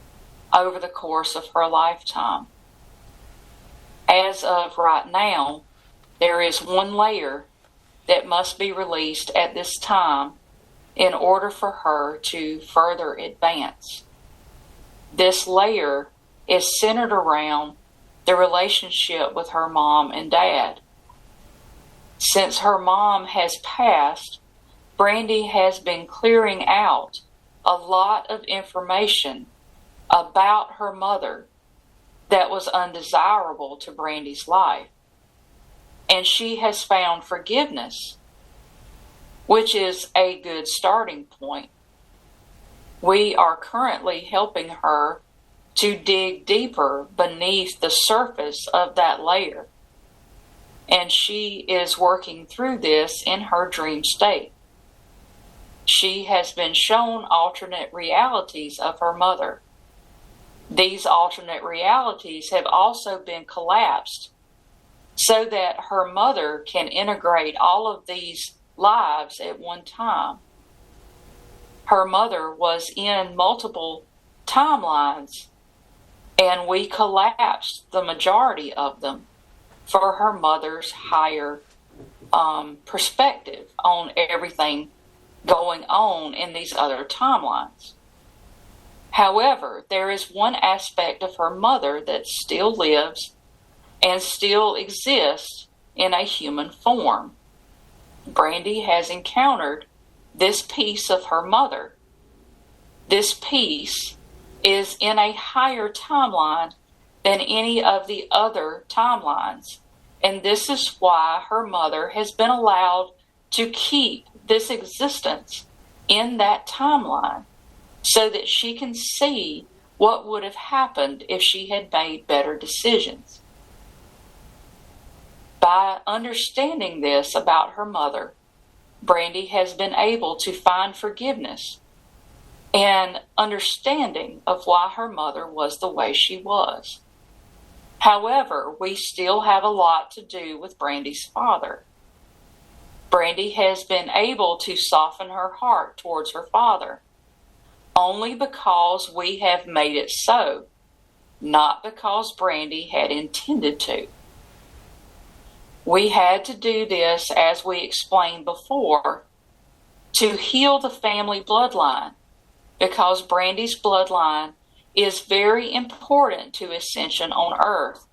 over the course of her lifetime. As of right now, there is one layer that must be released at this time in order for her to further advance. This layer is centered around the relationship with her mom and dad. Since her mom has passed, Brandy has been clearing out a lot of information about her mother that was undesirable to Brandy's life. And she has found forgiveness, which is a good starting point. We are currently helping her to dig deeper beneath the surface of that layer. And she is working through this in her dream state. She has been shown alternate realities of her mother. These alternate realities have also been collapsed so that her mother can integrate all of these lives at one time. Her mother was in multiple timelines, and we collapsed the majority of them for her mother's higher perspective on everything going on in these other timelines. However, there is one aspect of her mother that still lives and still exists in a human form. Brandy has encountered this piece of her mother. This piece is in a higher timeline than any of the other timelines. And this is why her mother has been allowed to keep this existence in that timeline so that she can see what would have happened if she had made better decisions. By understanding this about her mother, Brandy has been able to find forgiveness and understanding of why her mother was the way she was. However, we still have a lot to do with Brandy's father. Brandy has been able to soften her heart towards her father only because we have made it so, not because Brandy had intended to. We had to do this, as we explained before, to heal the family bloodline, because Brandy's bloodline is very important to Ascension on Earth.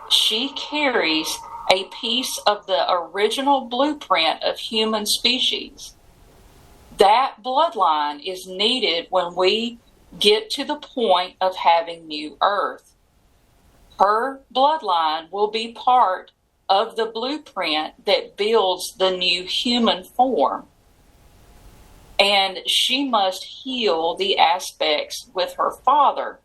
She carries a piece of the original blueprint of human species. That bloodline is needed when we get to the point of having New Earth. Her bloodline will be part of the blueprint that builds the new human form. And she must heal the aspects with her father.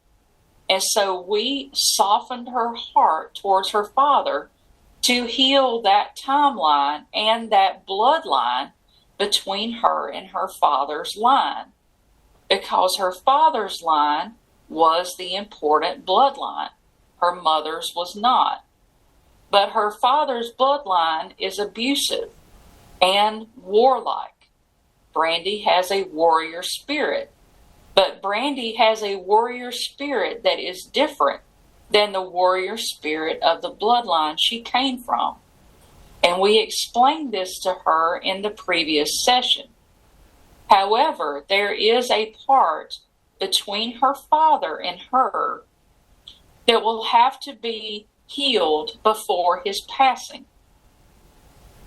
And so we softened her heart towards her father to heal that timeline and that bloodline between her and her father's line. Because her father's line was the important bloodline. Her mother's was not. But her father's bloodline is abusive and warlike. Brandy has a warrior spirit. But Brandy has a warrior spirit that is different than the warrior spirit of the bloodline she came from. And we explained this to her in the previous session. However, there is a part between her father and her that will have to be healed before his passing.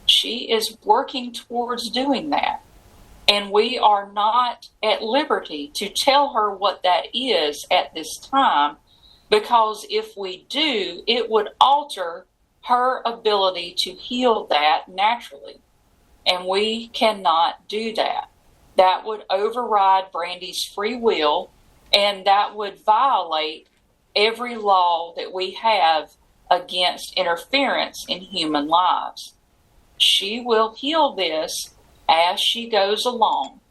She is working towards doing that. And we are not at liberty to tell her what that is at this time, because if we do, it would alter her ability to heal that naturally. And we cannot do that. That would override Brandy's free will, and that would violate every law that we have against interference in human lives. She will heal this as she goes along.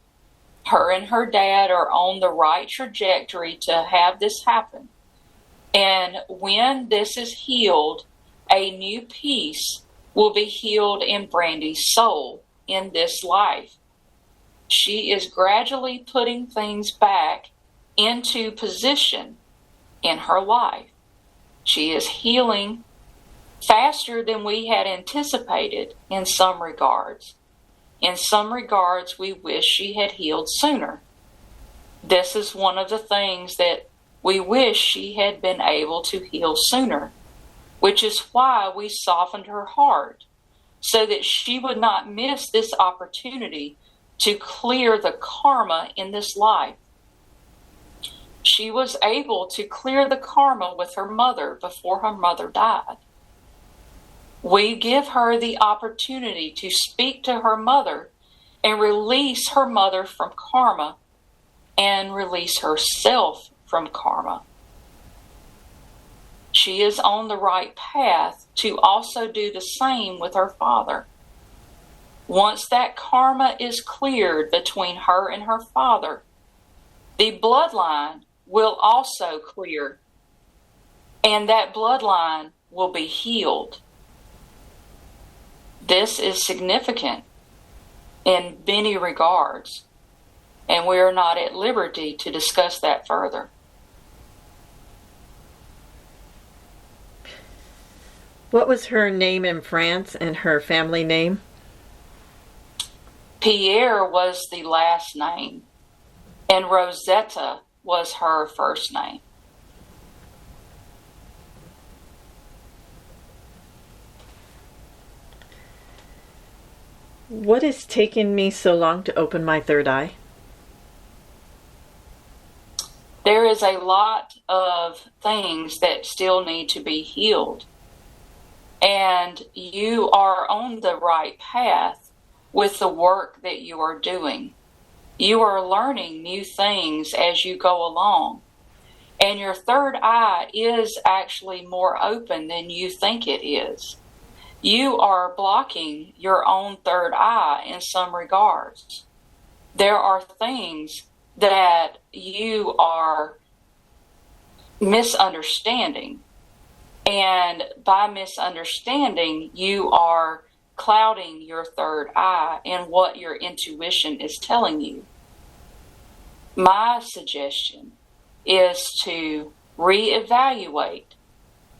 Her and her dad are on the right trajectory to have this happen. And when this is healed, a new peace will be healed in Brandy's soul in this life. She is gradually putting things back into position in her life. She is healing faster than we had anticipated in some regards. In some regards, we wish she had healed sooner. This is one of the things that we wish she had been able to heal sooner, which is why we softened her heart, so that she would not miss this opportunity to clear the karma in this life. She was able to clear the karma with her mother before her mother died. We give her the opportunity to speak to her mother and release her mother from karma and release herself from karma. She is on the right path to also do the same with her father. Once that karma is cleared between her and her father, the bloodline will also clear, and that bloodline will be healed. This is significant in many regards, and we are not at liberty to discuss that further. What was her name in France and her family name? Pierre was the last name, and Rosetta was her first name. What has taken me so long to open my third eye? There is a lot of things that still need to be healed. And you are on the right path with the work that you are doing. You are learning new things as you go along. And your third eye is actually more open than you think it is. You are blocking your own third eye in some regards. There are things that you are misunderstanding. And by misunderstanding, you are clouding your third eye and what your intuition is telling you. My suggestion is to reevaluate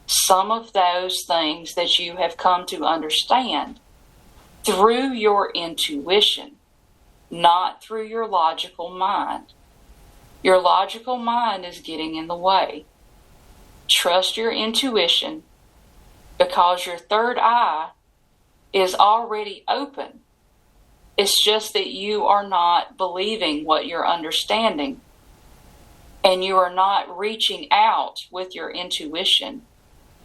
some of those things that you have come to understand through your intuition, not through your logical mind. Your logical mind is getting in the way. Trust your intuition, because your third eye is already open. It's just that you are not believing what you're understanding, and you are not reaching out with your intuition.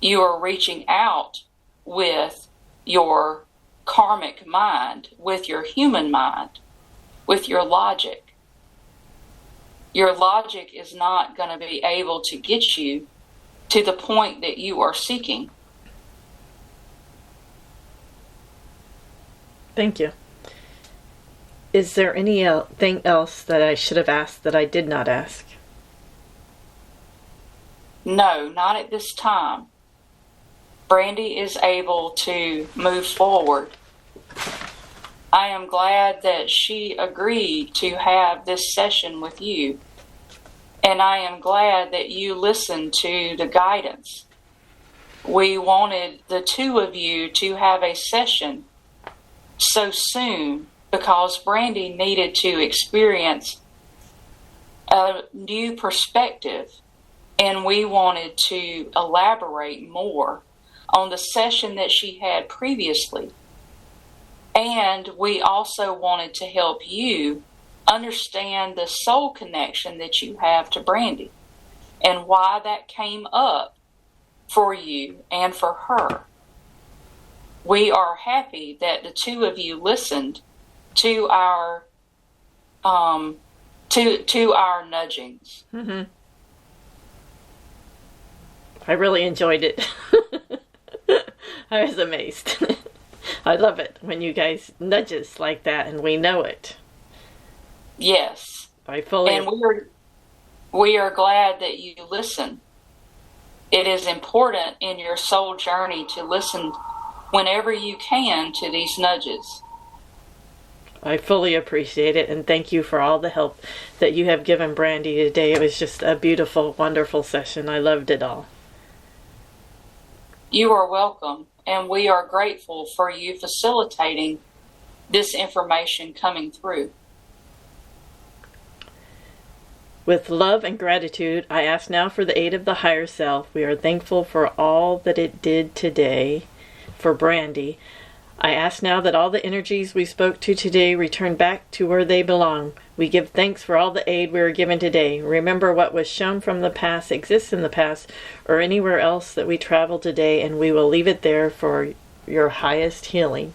You are reaching out with your karmic mind, with your human mind, with your logic. Your logic is not going to be able to get you to the point that you are seeking. Thank you. Is there anything else that I should have asked that I did not ask? no, not at this time. Brandy is able to move forward. I am glad that she agreed to have this session with you. And I am glad that you listened to the guidance. We wanted the two of you to have a session so soon because Brandy needed to experience a new perspective, and we wanted to elaborate more on the session that she had previously. And we also wanted to help you understand the soul connection that you have to Brandy and why that came up for you and for her. We are happy that the two of you listened to our to our nudgings. Mm-hmm. I really enjoyed it. I was amazed. I love it when you guys nudge us like that and we know it. Yes. I fully. And we are glad that you listen. It is important in your soul journey to listen whenever you can to these nudges. I fully appreciate it, and thank you for all the help that you have given Brandy today. It was just a beautiful, wonderful session. I loved it all. You are welcome, and we are grateful for you facilitating this information coming through. With love and gratitude, I ask now for the aid of the higher self. We are thankful for all that it did today for Brandy. I ask now that all the energies we spoke to today return back to where they belong. We give thanks for all the aid we were given today. Remember, what was shown from the past exists in the past or anywhere else that we travel today, and we will leave it there for your highest healing.